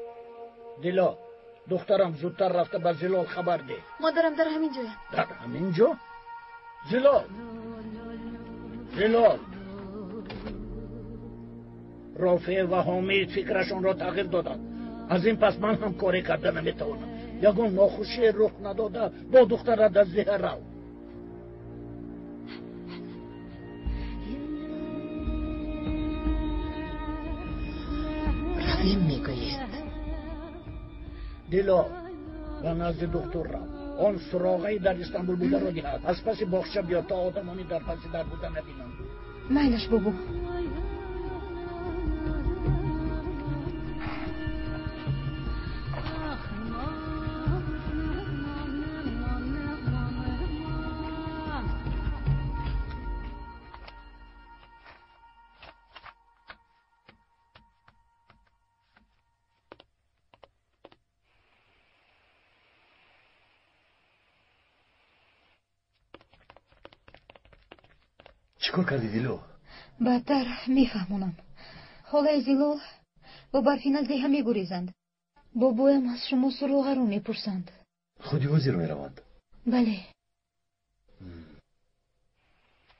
دیلا دخترم زودتر رفته به زلال خبر ده. مادرم در همین جایم. در همین جا؟ زلال رافع و حمید فکرشون را تغییر دادن. از این پس من هم کاری کرده نمیتوانم. یگان ناخوشی رخ نداده با دختر از زهر رو. رویم میگویید؟ دیلا به نزد دکتر رو. آن سراغی در استانبول بوده را دهد. از پس باخشه بیا تا آدمانی در پس در بوده نبینند. میلش بابا. چیکار کردی دیلو؟ بدتر میفهمونم. حالا زیلال با برفین از دیگه میگریزند. بابایم از شما سراغ رو میپرسند. خودی وزیر میروند؟ بله.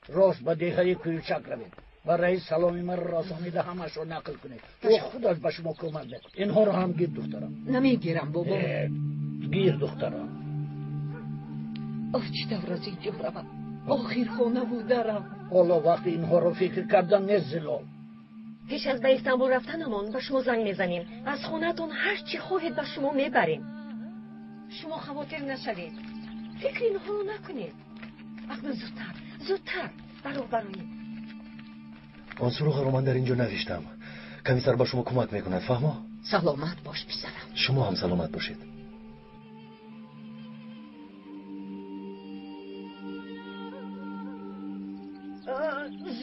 راست با دیگه کوچک روید و رئیس سلامی من راسانیده همش رو نقل کنید و خودش به شما کمک بکنه. اینها رو هم گیر دخترم. نمیگیرم بابا. گیر دخترم. چی دور از اینجا روم؟ آخر خونه بودرم. حالا وقتی اینها رو فکر کردن نیست زلال. پیش از به استانبول رفتنمون به شما زنگ میزنیم. از خونتون هر چی خواهید به شما میبریم. شما خواطر نشوید. فکر اینها رو نکنید. اما زودتر برای آن سراغ رو من در اینجا نوشتم. کمیسر با شما کمک میکند. فهمه؟ سلامت باش پسرم. شما هم سلامت باشید.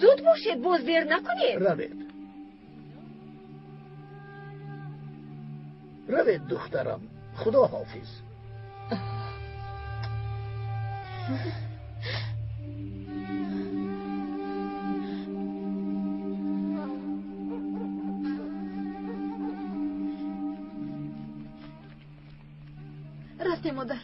زود باشید، باز دیر نکنید. روید دخترم. خدا حافظ. رفته مادر.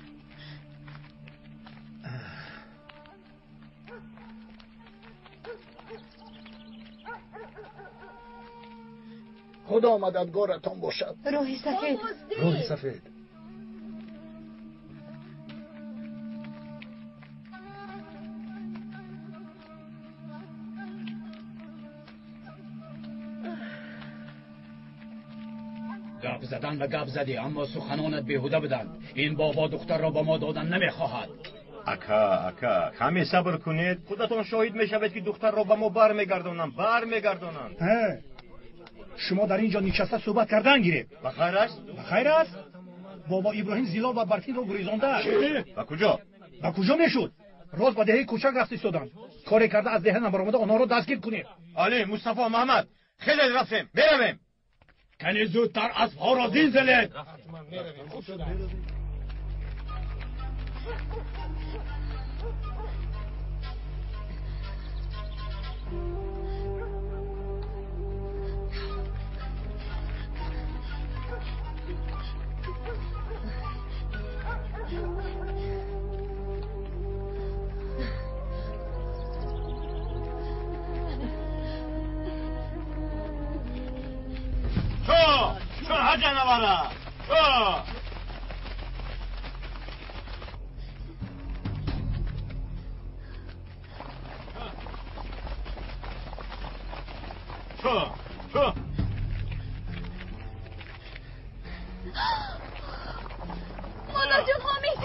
خدا مددگارتان باشد. روحی سفید. روحی سفید. گپ زدن و گپ زدی اما سخنانت بیهوده بدن. این بابا دختر را با ما دادن نمیخواهد. اکا کمی صبر کنید. خودتون شاهد میشوید که دختر را به ما برمیگردونند. شما در اینجا نشسته صحبت کردن گیرید. بخیر است؟ بخیر است. بابا ابراهیم زیلال و برفین رو گریزانده. و کجا؟ و کجا میشد؟ روز با دهه کوچک رفت ایستادن. کاری کرده از دهه نبرآمده آنها رو دستگیر کنید. علی، مصطفی، محمد، خیلی رفتیم. برویم. کنی زودتر اسبها را زین زلید. شو حاجه نواره شو مادر جون حامد.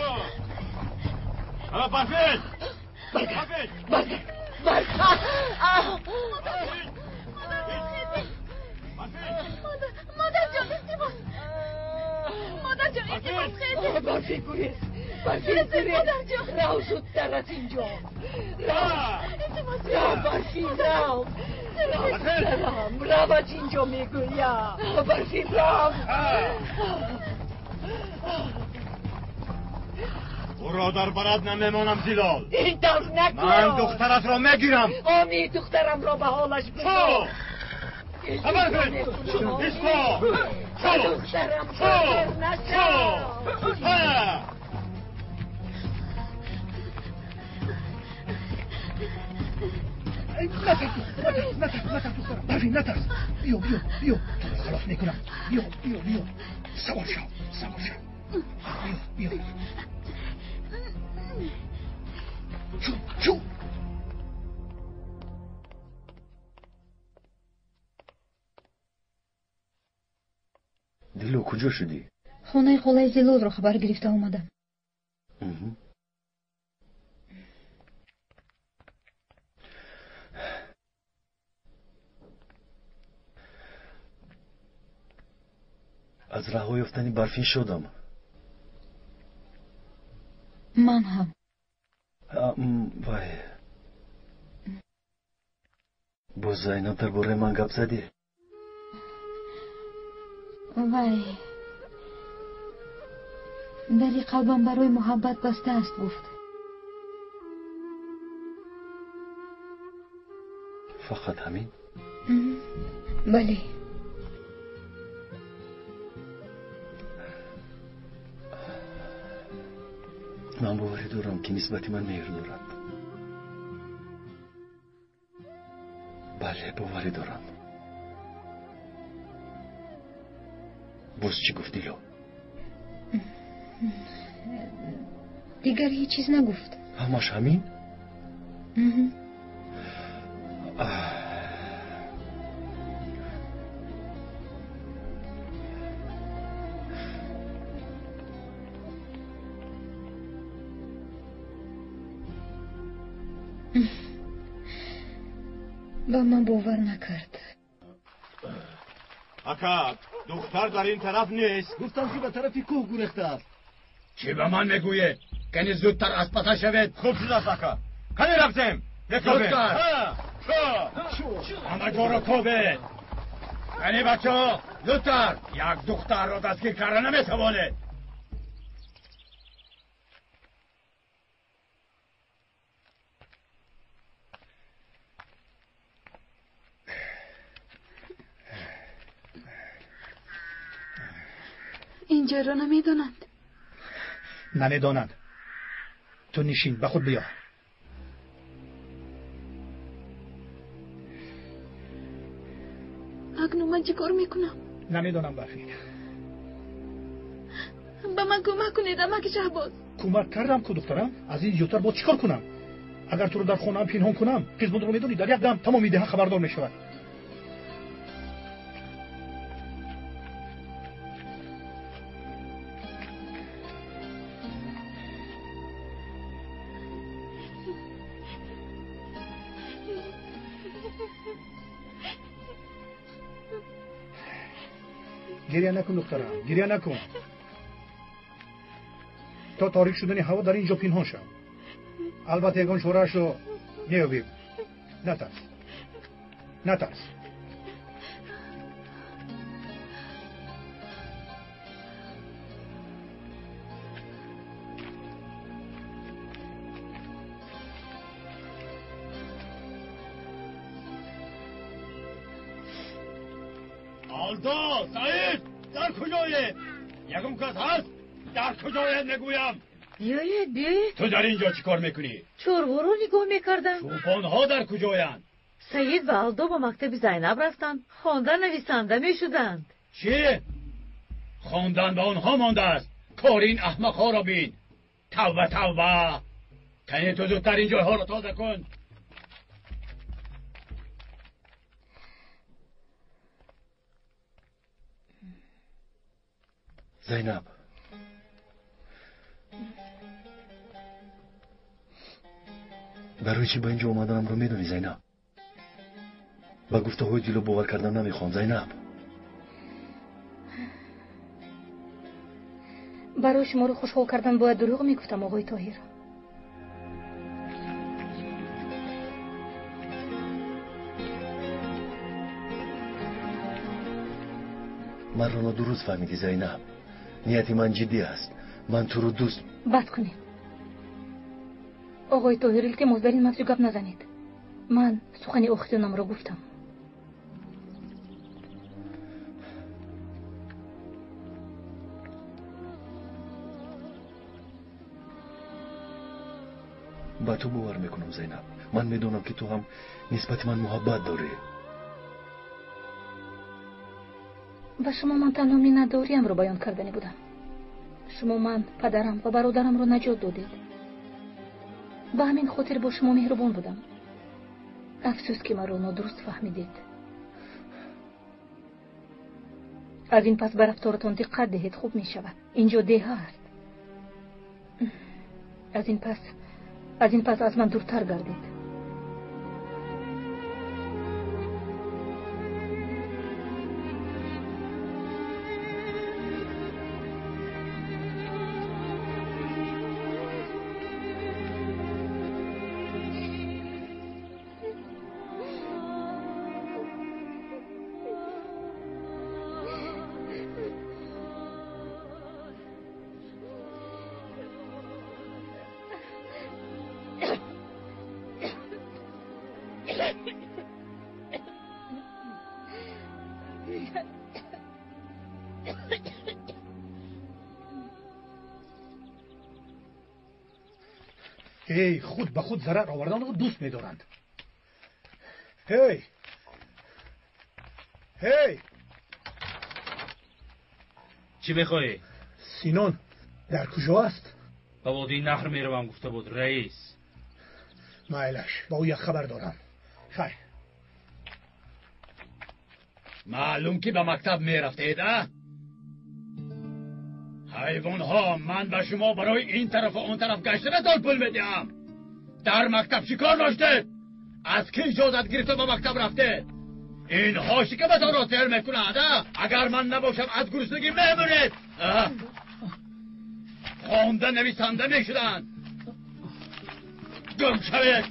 حالا برفید. مادر جان استیباس. مادر جان استیباس خیلی. برفی گریز. مادر جان. راو زودتر از اینجا. راو برفی راو. راو از اینجا میگویم. برفی راو. برادر برات نمیمانم زیلال. این طور نکن. من دخترت را میگیرم. آمی دخترم را به حالش بذار. خبر کن. ایستا. دخترم خاطر نشد. نترس دخترم. برفین نترس. بیو خلاص میکنم. بیو سوار شو. بیو شو. دیلو کجا شدی؟ خونه خاله زیلال رو خبر گرفته اومدم. از راه یافتنی برفین شدم. من هم. وای. باز زینب درباره من گپ زدی؟ وای. دلی قلبم برای محبت بسته است گفت. فقط همین؟ بله. من باوری دارم که نسبت من مهر دارد. بله باوری دارم. باز چی گفتی لو؟ دیگر هیچ چیز نگفت. همش همین؟ با من باور نکرد. اکا دختر در این طرف نیست. گفتم که به طرفی کوه گریخته است. چی به من میگوید؟ کنی زودتر از پسا شوید. خوب شد است اکا. کنی رفتیم. زودتر. همه جا رو کوبید. کنی بچه ها زودتر. یک دختر رو دستگیر کرده نمیتوانید. اینجا رو نمیدونند. نمیدانند. تو نشین به خود بیا. اکنون من چی کار میکنم؟ نمیدانم برفین. به من کمک کنید امک شهباز. کمک کردم که دخترم. از این زیادتر باید چیکار کنم؟ اگر تو رو در خانه پنهان کنم قسمت رو میدونی در یک دم تمام ده خبردار میشود. گریه نکن دخترم، گریه نکن. تا تاریک شدن هوا در اینجا پنهان شو. البته یگان شورش رو نیابیم. نترس، نترس. آلدو، سعید، در کجایی؟ یکم کس هست؟ در کجایی نگویم؟ بیایید. تو در اینجا چی کار میکنی؟ چورها رو نگاه میکردم. چوپانها در کجایند؟ سعید و آلدو با مکتب زینب رفتند. خواندن نویسنده میشدند. چی؟ خواندن به آنها مانده است. کار این احمقها را بین. توبه توبه. کنی تو زودتر این جایها را تازه کن. زینب، برای چی با اینجا اومدنم رو میدونی زینب؟ با گفته های دیلو باور کردن نمیخوام زینب. برای شما رو خوشحال کردن باید دروغ میگفتم آقای طاهر. من رو درست فهمیدی زینب. نیتی من جدی است. من تو رو دوست. بس کنید آقای طاهر، التماس در این موضوع گپ نزنید. من سخن اختیانم رو گفتم. با تو باور میکنم زینب. من میدونم که تو هم نسبت من محبت داری. و شما من تنها مینداریم رو بیان کردنی بودم. شما من، پدرم و برادرم رو نجات دادید. به همین خاطر با شما مهربان بودم. افسوس که من رو نادرست فهمیدید. از این پس به رفتارتان دقت دهید، خوب می شود. اینجا ده است. از این پس از من دورتر گردید. هی خود به خود ضرر آوردن رو دوست می‌دارند. هی چی میخوایی؟ سینان در کجا است؟ به وادی نهر میروم گفته بود رئیس. مایلش با او یک خبر دارم. خیر. معلوم که به مکتب میرفتید حیوان ها، من به شما برای این طرف و اون طرف گشتنتان پول میدیم. در مکتب چیکار داشتید؟ از کی اجازت گرفته به مکتب رفتید؟ این هاشی که بهتان را سیر میکنند اگر من نباشم از گرسنگی میمونید. خوانده نویسنده میشدند. گم شوید،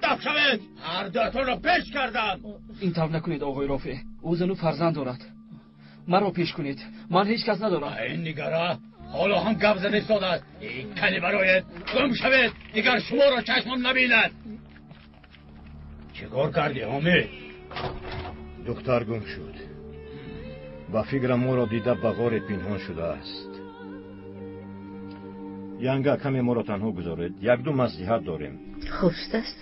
دف شوید، هر دوتان را پیش کردم. این طور نکنید آقای رافع، او زن و فرزند دارد. مرا پیش کنید، من هیچ کس ندارم. این نگاره حالا هم گپ زده ایستاده است. این کنی برایت. گم شوید دیگر شما را چشمان نبیند. چه کار کردی حامد؟ دختر گم شد. با فکر ما را دیده به غار پنهان شده است. ینگه کمی ما را تنها گذارید. یک دو مصلحت داریم. خوبست است.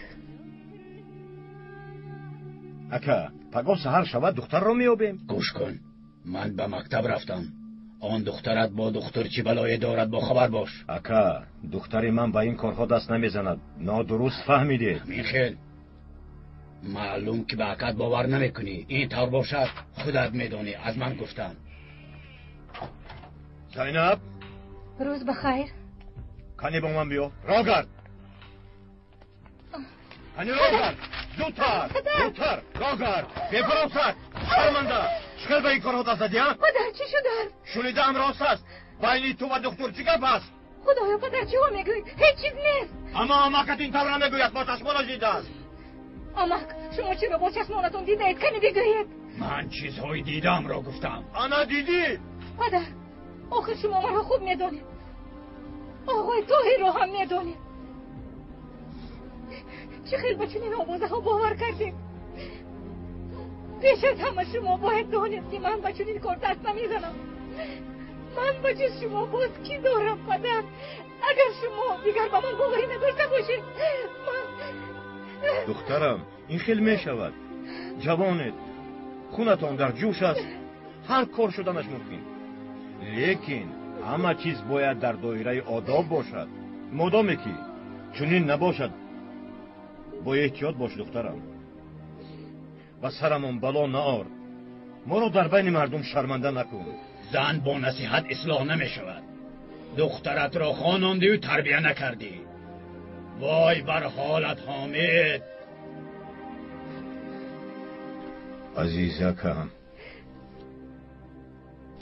اکا پگاه سحر شود دختر را میابیم. گوش کن، من به مکتب رفتم. آن دخترت با دختر چی بلایی دارد با خبر باش. اکا دختر من با این کارها دست نمیزند. نادرست فهمیدید. میخیل معلوم که به عقد باور نمیکنی. این طور باشد خودت میدونی. از من گفتم. زینب روز بخیر. کنی با من بیا. را گرد. کنی را گرد. زودتر را گرد. بفرستد. شرمنده شکل به این کارها دست زدی ها؟ پدر چی شده؟ شنیدم راست است. بین تو و دختر چی گپ است؟ خدایا پدر چی ها میگوید؟ هیچ چیز نیست. اما آمکت این طور نمیگوید. با چشمانش دیده است. آمک شما چرا با چشمانتون دیده اید؟ کنی بگوید. من چیزهای دیدم را گفتم. انا دیدی؟ پدر آخه شما مرا خوب میدونید. آقای طاهر رو هم میدونید. چه خیلی با چنین آوازه ها باور کردید؟ پیش از همه شما باید دانید که من با چنین کار دست نمیزنم. من با جز شما باز کی دارم پدر؟ اگر شما دیگر با من باوری نداشته باشید من... دخترم این خیلی میشود. جوانید خونتان در جوش است. هر کار شدنش ممکن. لیکن همه چیز باید در دایره آداب باشد. مادامی که چنین نباشد با احتیاط باش دخترم. و سرمون بلا نار. ما رو در بین مردم شرمنده نکن. زن با نصیحت اصلاح نمی شود. دخترت را خاناندی و تربیه نکردی. وای بر حالت حامد. عزیزکم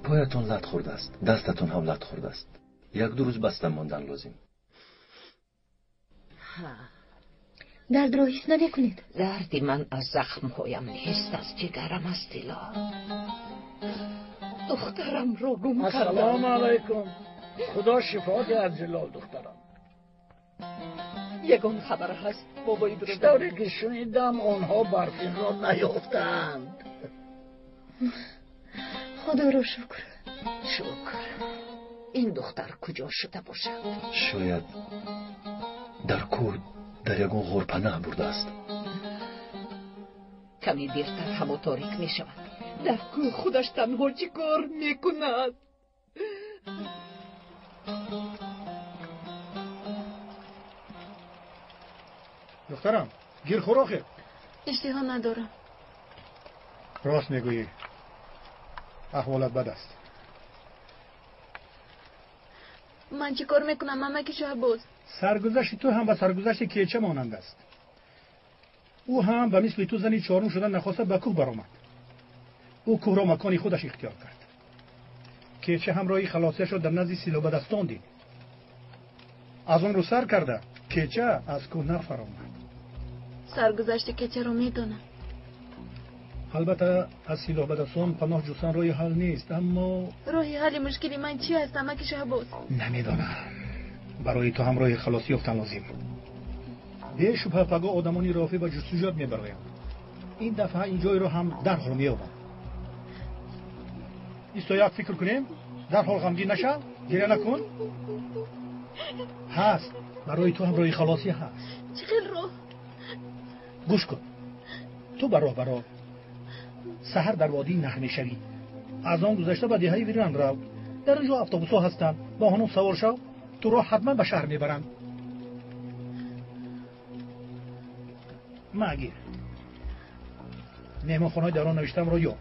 پایتون لط خورده است. دستتون هم لط خورده است. یک دو روز بستن ماندن لازم. درد رو حس نکنید. دردی من از زخمهایم نیست، از جگرم است. دیلا دخترم رو گم کردم. السلام علیکم. خدا شفا دهد جلال دخترم. یگان خبر هست بابای برادر. شطوری که شنیدم آنها برفین را نیافتند. خدا رو شکر. این دختر کجا شده باشد؟ شاید در کوه در یگان غار پناه برده است. کمی دیرتر هوا تاریک می شود. در کوه خودش تنها چی کار می کند؟ دخترم گیر خوراخه. اشتها ندارم. راست میگویی. احوالت بد است. من چی کار میکنم ممک شهباز؟ سرگذشت تو هم به سرگذشت کیچه مانند است. او هم به مثل تو زنی چهارم شدن نخواسته به کوه برآمد. او کوه را مکانی خودش اختیار کرد. کیچه هم راهی خلاصیش را در نزد سیلوبدستان دید. از آن رو سر کرده کیچه از کوه نفرآمد. سرگذشت کیچه رو میدونم. البته از سیلوبدستان پناه جستن راه حل نیست، اما راه حل مشکلی من چی است ممک شهباز؟ نمیدانم. برای تو هم راه خلاصی یافتن لازم. بی شبه پگاه آدمانی رافی و جستجویت میبرایم. این دفعه این جای رو هم درحال میابم. ایستو فکر کنیم در حال غمگین نشو گریه نکن هست برای تو هم روی خلاصی هست چقدر رو گوش کن تو برا سحر در وادی نهر میشوی از آن گذشته به دهه ویران رو در اینجا اتوبوس ها هستن با هنوز سوار شو تو رو حتما به شهر میبرن مگیر مهمان خانه درون نوشتم رو یا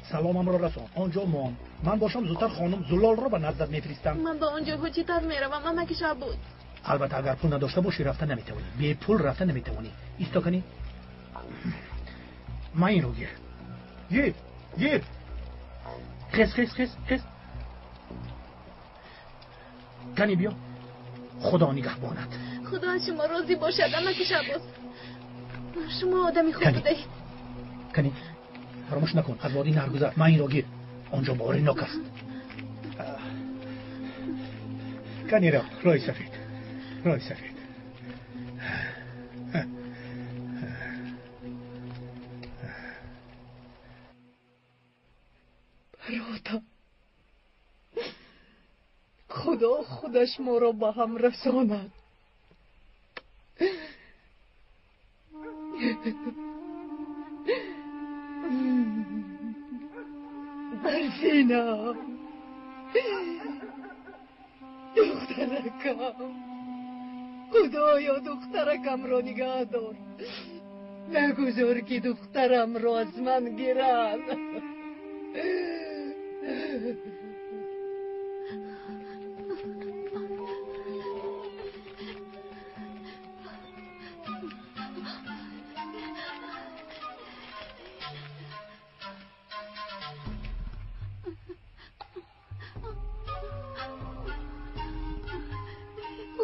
سلامم را رسان آنجا مان من باشم زودتر خانم زلال را به نظر میفرستم من با اونجا چیتر میروم اما که شب بود البته اگر پول نداشته باشی رفتن نمیتونی بی پول رفتن نمیتونی ایستا کنی من این رو گیر خس کنی بیا خدا نگهبانت خدا از شما راضی باشد اما که شب بود شما آدمی خوب بودید کنی فراموش نکن از وادی نهر گذر من این رو گیر آنجا باری ناک است کنی را رای سفید برادر خدا خودش ما را به هم رساند برفینم دخترکم خدایا دخترکم را نگه دار نگذار که دخترم را از من گیرند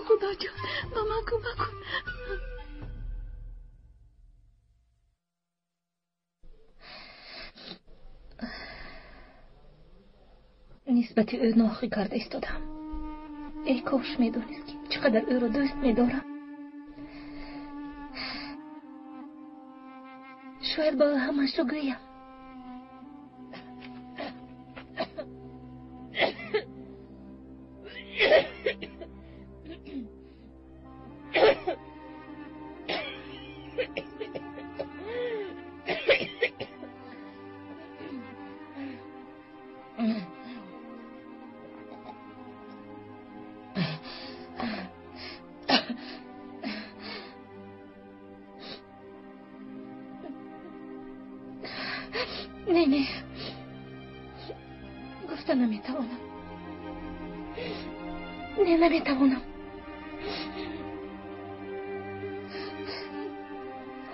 خدا جان با من کمک کن نسبت او ناخی کرده ایستادم ای کاش میدونست که چقدر او را دوست میدارم شاید با همش رو گویم نه گفتم نمیتوانم نمیتوانم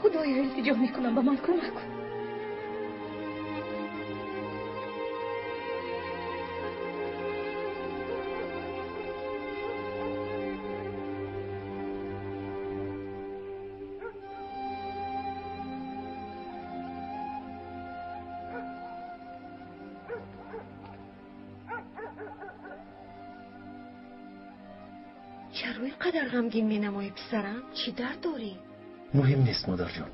خدایا التجا میکنم با من کمک کن چرا اینقدر غمگین می نمایی پسرم؟ چی درد داری؟ مهم نیست مادر جان.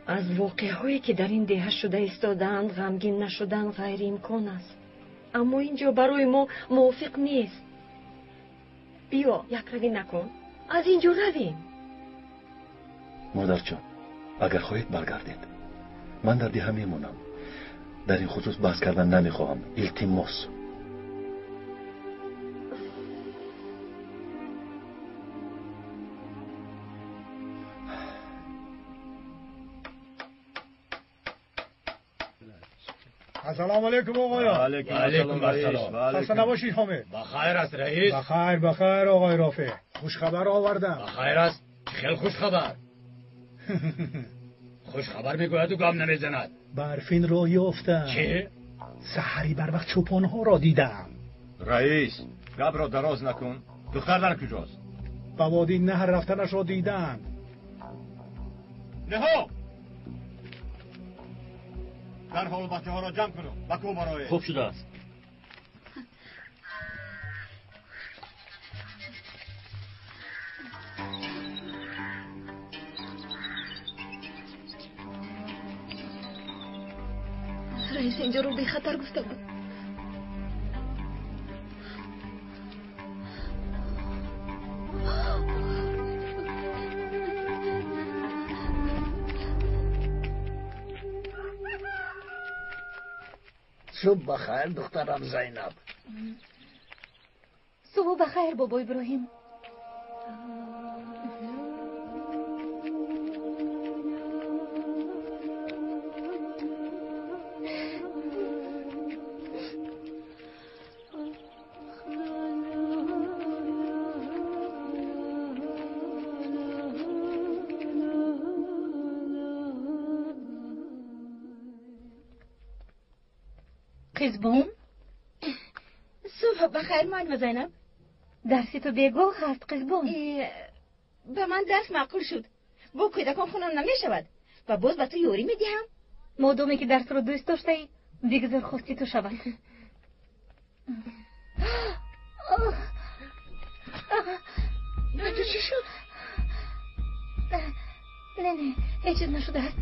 از واقعه هایی که در این دهه شده ایستادند غمگین نشدن غیر امکان است. اما اینجا برای ما موافق نیست. بیا یک روی نکن. از اینجا رویم. مادر جان اگر خواهید برگردید من در دهه میمونم. در این خصوص بحث کردن نمیخواهم. التماس. السلام علیکم آقایا. علیکم السلام. خسته نباشید همه. بخیر است رئیس. بخیر آقای رافع. خوش خبر آوردم. بخیر است. خیلی خوش خبر. خوش خبر میگوید و گام نمیزند. برفین را یافتم. چه؟ سحری بر وقت چوپان ها را دیدم. رئیس گپ را دراز نکن. دختر در کجاست؟ به وادی نهر رفتنش را دیدم. نها در حال بچه ها را جمع کنم. بکو برای خوب شده است. رئیس اینجا رو به خطر گفته بود. صبح بخیر دخترم زینب. صبح بخیر بابا ابراهیم. قزبون صبح بخیر من زینب. درسی تو بگاه هست قزبون. به من درس معقول شد. با کودکان خونم نمی شود و باز به تو یوری می دهم. مادامی که درس رو دوست داشته ای دیگه خواستی تو شود. چی شد؟ نه هیچ چیز نشده است.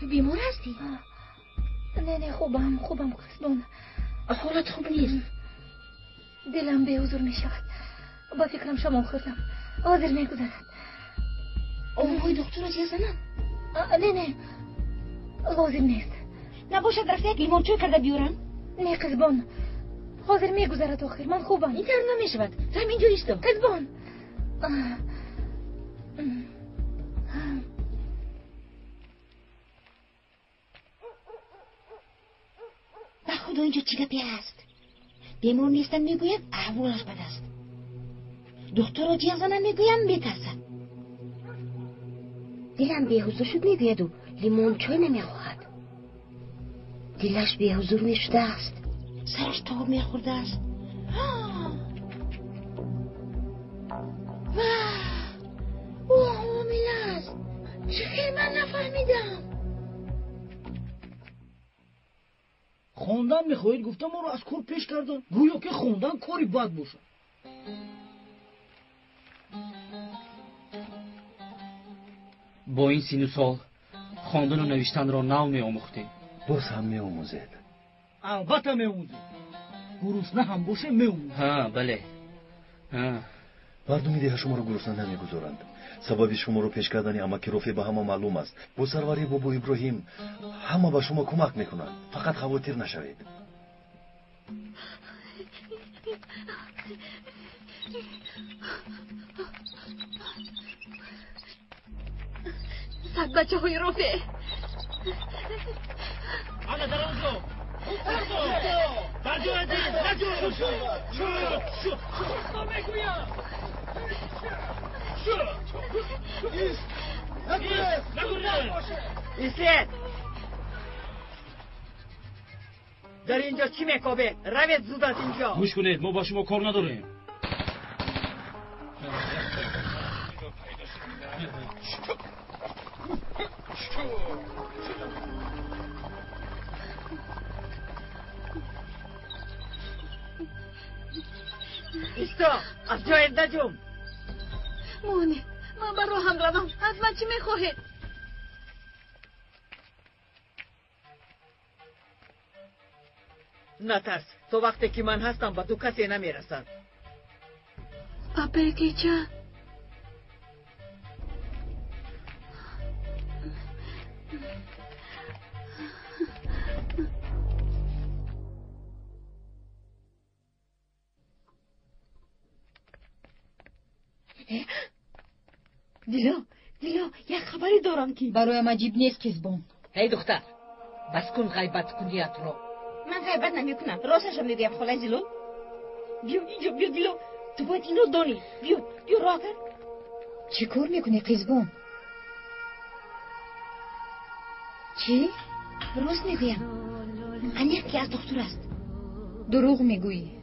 تو بیمار هستی؟ نه خوبم قزبون. حالت خوب نیست. دلم به حضور می شود. با فکرم شما خوردم. حاضر می گذرد. آقای دکتر را چه زنم؟ نه لازم نیست. نباشد رفته یک لیمونچو کرده بیارم؟ نه قزبون حاضر می گذرد آخر من خوبم. این طور نمی شود. فهم اینجور ایستم قزبون. به خدا اینجا چی گپی است؟ بیمار نیستن میگوید احوالش بد است. دکتر را جیغ زنن میگویم میترسد. دلم بی‌حضور شد میگوید و لیمون چای نمیخواهد. دلش بی‌حضور میشده است. سرش تاب میخورده است. او حامل است. چه من نفهمیدم. خوندن میخواهید گفتم ما رو از کار پیش کردن گویا که خوندن کاری بد باشه. با این سین و سال خواندن و نوشتن را نو میآموختی؟ باز هم میآموزید؟ البته میآموزید. گرسنه هم باشه میآموزید. ها بله. مردمی دیگه شما رو گرسنه نمیگذارند. سبب شما رو پیش کردن اماکی رفیع به همه معلوم است. با سروری بابا ابراهیم همه به شما کمک میکنند. فقط خواطر نشوید. صد بچه های رفیع. آقا در اونجا برجو عزیز برجو شو میگویم ایستید. در اینجا چی میکابه؟ روید زود از اینجا. گوش کنید ما با شما کار نداریم. ایستا از جایت نجوم. مونی من بر راهم روم. از من چی میخواهید؟ نترس. تو وقتی که من هستم به تو کسی نمیرسد. پاپا چه؟ دیلا یک خبری دارم که برایم عجیب نیست کزبون. هی دختر بس کن غیبت کنیت رو. من غیبت نمی کنم. راستش رو میگویم خاله زیلو. بیا اینجا بیا دیلو. تو باید این رو دانی. بیا راه کن. چی کار میکنی قزبون؟ چی؟ راست میگویم. انیق که از دکتر است. دروغ میگویی.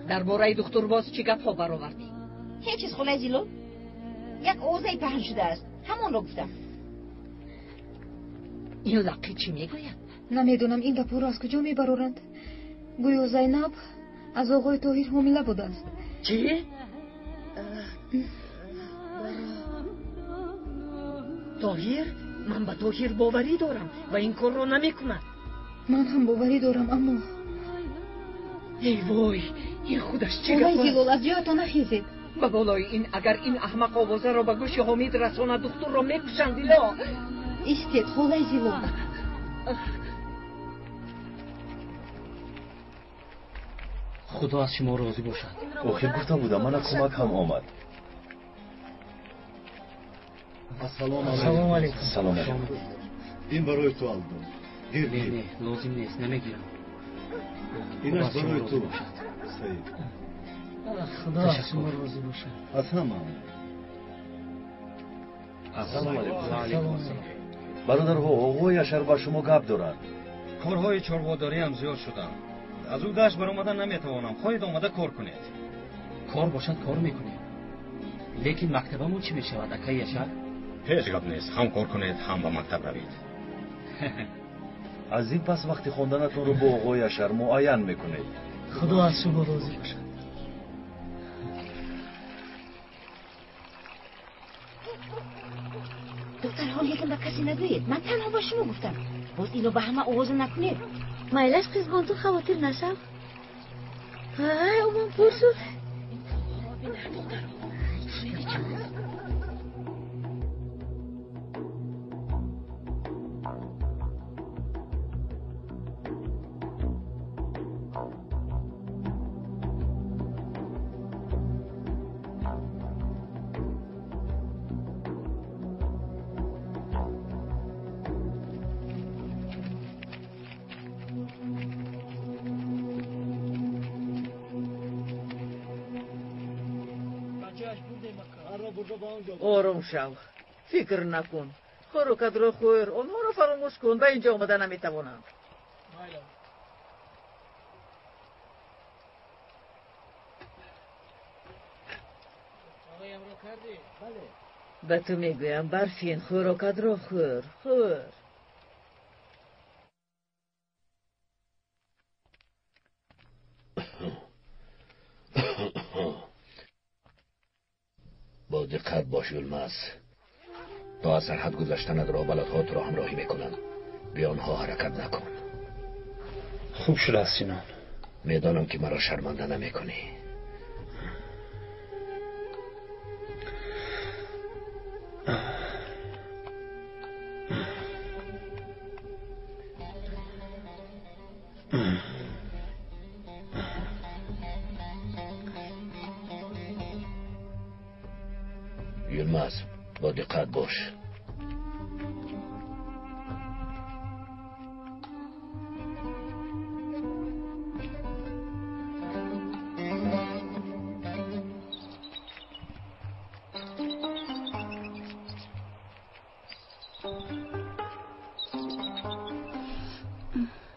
درباره دکتر باز چی گپ ها برآوردی؟ هیچ چیز خاله زیلو. یک اوضاعی پهن شده است. همان رو گفتم. این لقی چی میگوید؟ نمیدونم این گپ رو از کجا میبرورند. گویا زینب از آقای طاهر حامله بوده است. چی؟ طاهر من به طاهر باوری دارم و این کار را نمیکند. من هم باوری دارم اما ای وای این خودش چه آقای گفت؟ زلال از جایتان نخیزید. به بالای این اگر این احمق آوازه را به گوش حمید رساند دختر را میکشند. لا ایستید خدای زلال. خدا از شما راضی باشد. آخر گفته بودم من کمک هم آمد. سلام علیکم. سلام علیکم. این برای تو آلدم. گیر نه گیر. نه لازم نیست نمیگیرم. اینش خدا از شما برای راضی تو. باشد. سعید. خدا از شما راضی باشد. از همه. سلام علیکم. برادرها آقای اشر با شما گپ دارند. کارهای چرواداری هم زیاد شدن. از او دست برآمدن نمیتوانم. خواهید آمده کار کنید. کار باشد کار میکنیم. لیکن مکتبمون چی میشود اکای یشر؟ هیچ گپ نیست. هم کار کنید هم به مکتب روید. از این پس وقتی خواندنتون رو با آقای اشر معین میکنید. خدا از شما راضی باشد. دختر حال یکم به کسی نگویید. من تنها با شما گفتم. باز اینو به همه آواز نکنید. مایلش قزبان تو خواطر نشم. های اومان پر شد. آروم شو. فکر نکن. خور و کدر خور. آنها را فراموش کن. به اینجا آمده نمیتوانم. به تو میگویم برفین خور و کدر خور. خور. با دقت باش یلمز. تا از سرحد گذشتن در بلدها تو را همراهی میکنند. به آنها حرکت نکن. خوب شده است سینان. میدانم که مرا شرمنده نمیکنی. یلمز با دقت باش.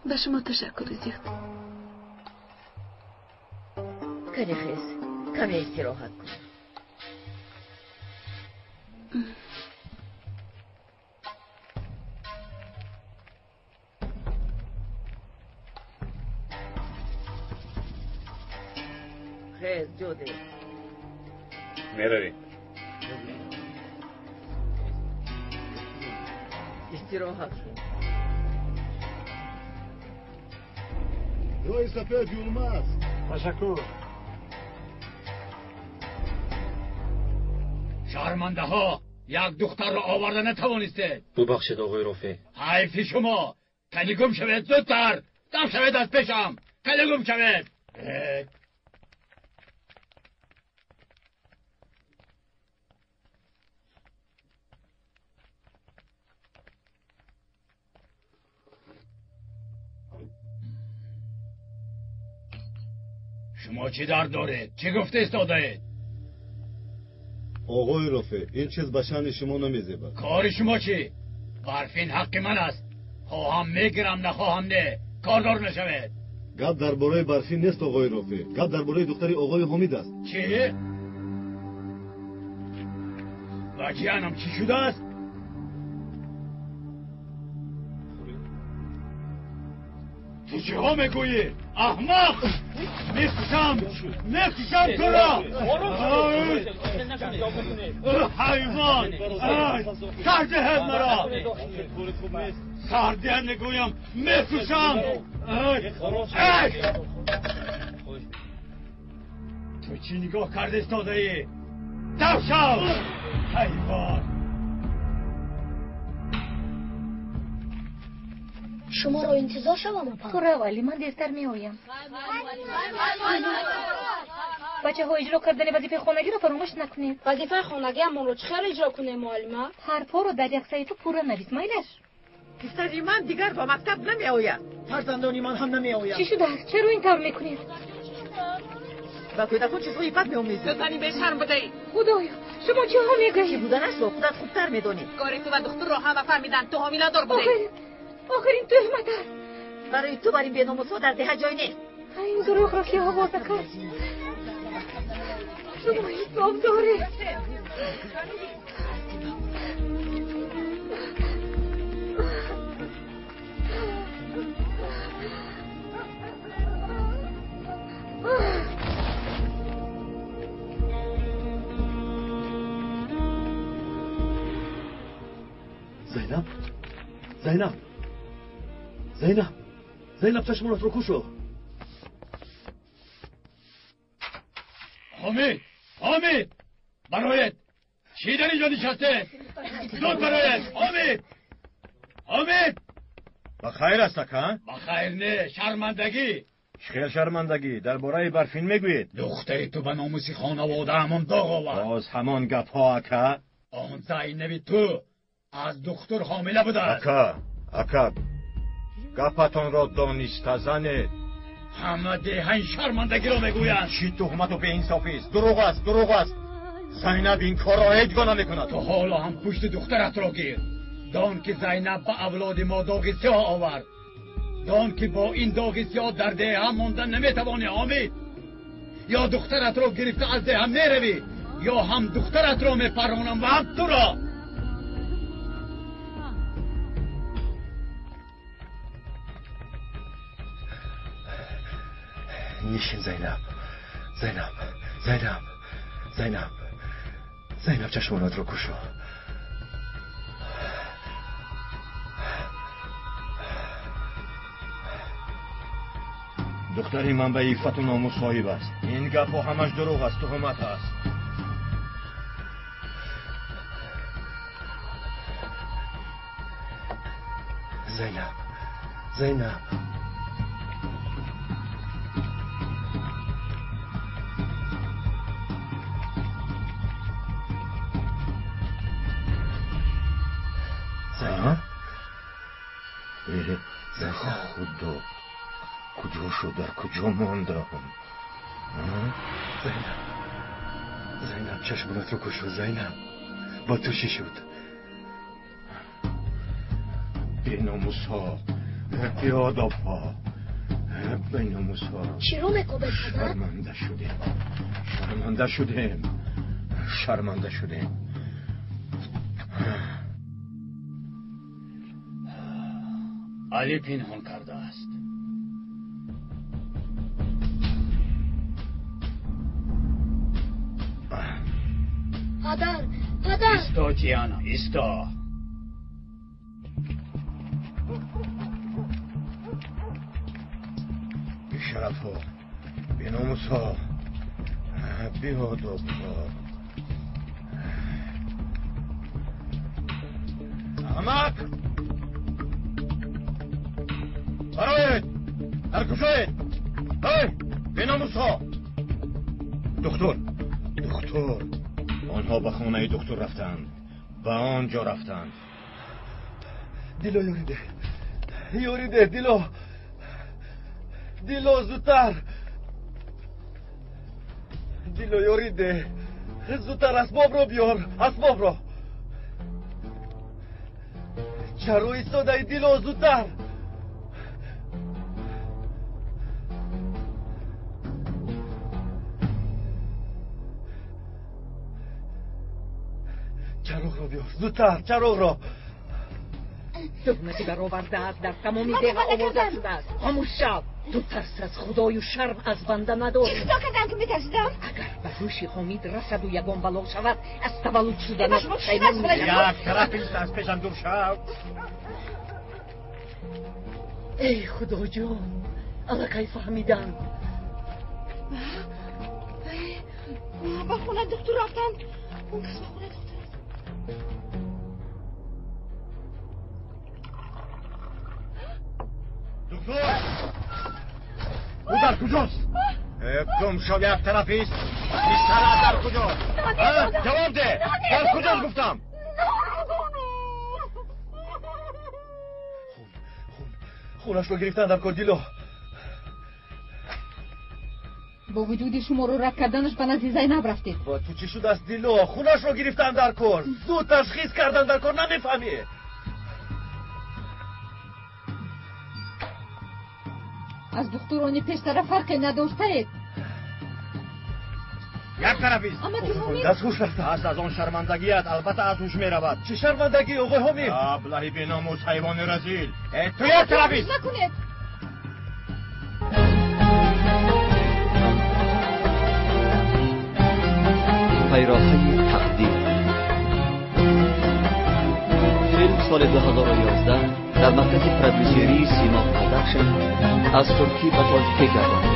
به شما تشکر زیاد. کمی خیز. کمی استراحت کن. خیز جوده. میرویم. استراحت کن. روی سفید یلمز. تشکر. شرمنده ها یک دختر را آورده نتوانستید. ببخشید آقای رفیع. حیف شما. کلی گم شوید زودتر. دم شوید از پیشم. کلی گم شوید. شما چی درد دارید؟ چی گفته استاده اید؟ آقای رفیع این چیز به شأن شما نمیزیبد. کار شما چی؟ برفین حق من است. خواهم میگیرم نخواهم نه. کاردار نشوید. گپ درباره برفی نیست آقای رفیع. گپ درباره دختری آقای حمید است. چی؟ بچیانم چی شده است؟ تو چه ها میگویی؟ احمق! میخوشم میکشم تو را حیوان سردهد مرا سردهد نگویم میکشم تو چی نگاه کرده استاده ای دو شو حیوان شما رو انتظار شوم تو رو ولی من دیرتر می آیم. بچه ها اجرا کردن وظیفه خانگی رو فراموش نکنید. وظیفه خانگی همون رو چخیر اجرا کنه معلمه؟ حرفا رو در یک سایت پورا نویس مایلش. پسری من دیگر با مکتب نمی آید. فرزندانی من هم نمی آید. چی شده؟ چرا این طور میکنید؟ با کودکان چیزهایی بد می آموزید. بزنی به شرم بده. خدایا شما چه ها میگویید؟ چی بودن است رو خودت خوبتر میدونی. کار تو و دختر رو همه فهمیدن تو حامله دار بوده. آخرین تهمت است. برای تو بریم به ناموسا در ده جای نیست. این دروغ را که آواز کرد. شما حساب داره. زینب زینب زینب زینب چشمانت رو کشو حامد برایت چی در اینجا نشسته زود برایت حامد بخیر است ها؟ بخیر نه شرمندگی خیلی شرمندگی درباره برفین میگویید دختری تو به ناموس خانواده همان داغ آورد باز همان گپ ها اکا آن زینب تو از دختر حامله بوده اکا گپتان را دانسته زنید همه دهن شرمندگی را میگویند چی تهمت و به انصافی است دروغ است زینب این کار را هیچگاه نمیکند تو حالا هم پشت دخترت را گیر دان که زینب به اولاد ما داغ سیاه آورد دان که با این داغ سیاه در ده هم ماندن نمیتوانی حامد یا دخترت را گرفته از ده هم میروی یا هم دخترت را میپرانم و هم تو را نیشین زینب چشمانت رو کشو دختری من به عفت و ناموس صاحب است این گپ همش دروغ است تهمت است زینب خدا کجا شد در کجا ماندم زینب چشمانت رو کشو زینب با تو چی شد بی ناموس ها بی آداب ها بی ناموس ها چی رو میگوید شرمنده شدیم علی پنهان کرده است پدر استا جیانا استا بی شرف ها بی ناموس ها بی آداب ها احمد برایت در کجایت بی ناموس ها دکتر آنها به خانه دکتر رفتند به آنجا رفتند دیلو یوریده دیلو زودتر دیلو یوریده زودتر اسباب رو بیار اسباب رو چرا ایستاده دیلو زودتر چراغ رو بیار زودتر چراغ رو تهمتی برآورده است در تمامی ده آوازه شده است خاموش شو تو ترس از خدای و شرم از بنده نداری. خدا کردم که میترسیدم. اگر به روش حامد رسد و یگان بلا شود از تولد شدنش شما پشیمان میشوی. یک طرفیست از پیشم دور شو. ای خدا جان، الکی فهمیدم. با خونه دکتر رفتن. اون کس با خونه دکتر دکتر او در کجاست؟ گم شو یک طرفیست. بیشتر در کجاست؟ جواب ده. در کجاست گفتم؟ خونش رو گرفتن در کار دیلو. با وجود شما رو رد کردنش به نزد زینب رفتید. با تو چی شد از دیلو؟ خونش رو گرفتن در کار. زود تشخیص کردن در کار نمیفهمی. از دکترانی پیشتر فرقی نداشته اید. یک طرفیست. اما که حامد دست خوش رفته. از آن شرمندگیت البته از هوش میرود. چه شرمندگی آقای حامد؟ ابلهی بیناموس حیوان رذیل. تو یک طرفیست. نکنید. پیراهن تقدیر فیلم سال 2011 در مرکز پرودوسری سیما پروداکشن از ترکی به تاجیکی گردانید.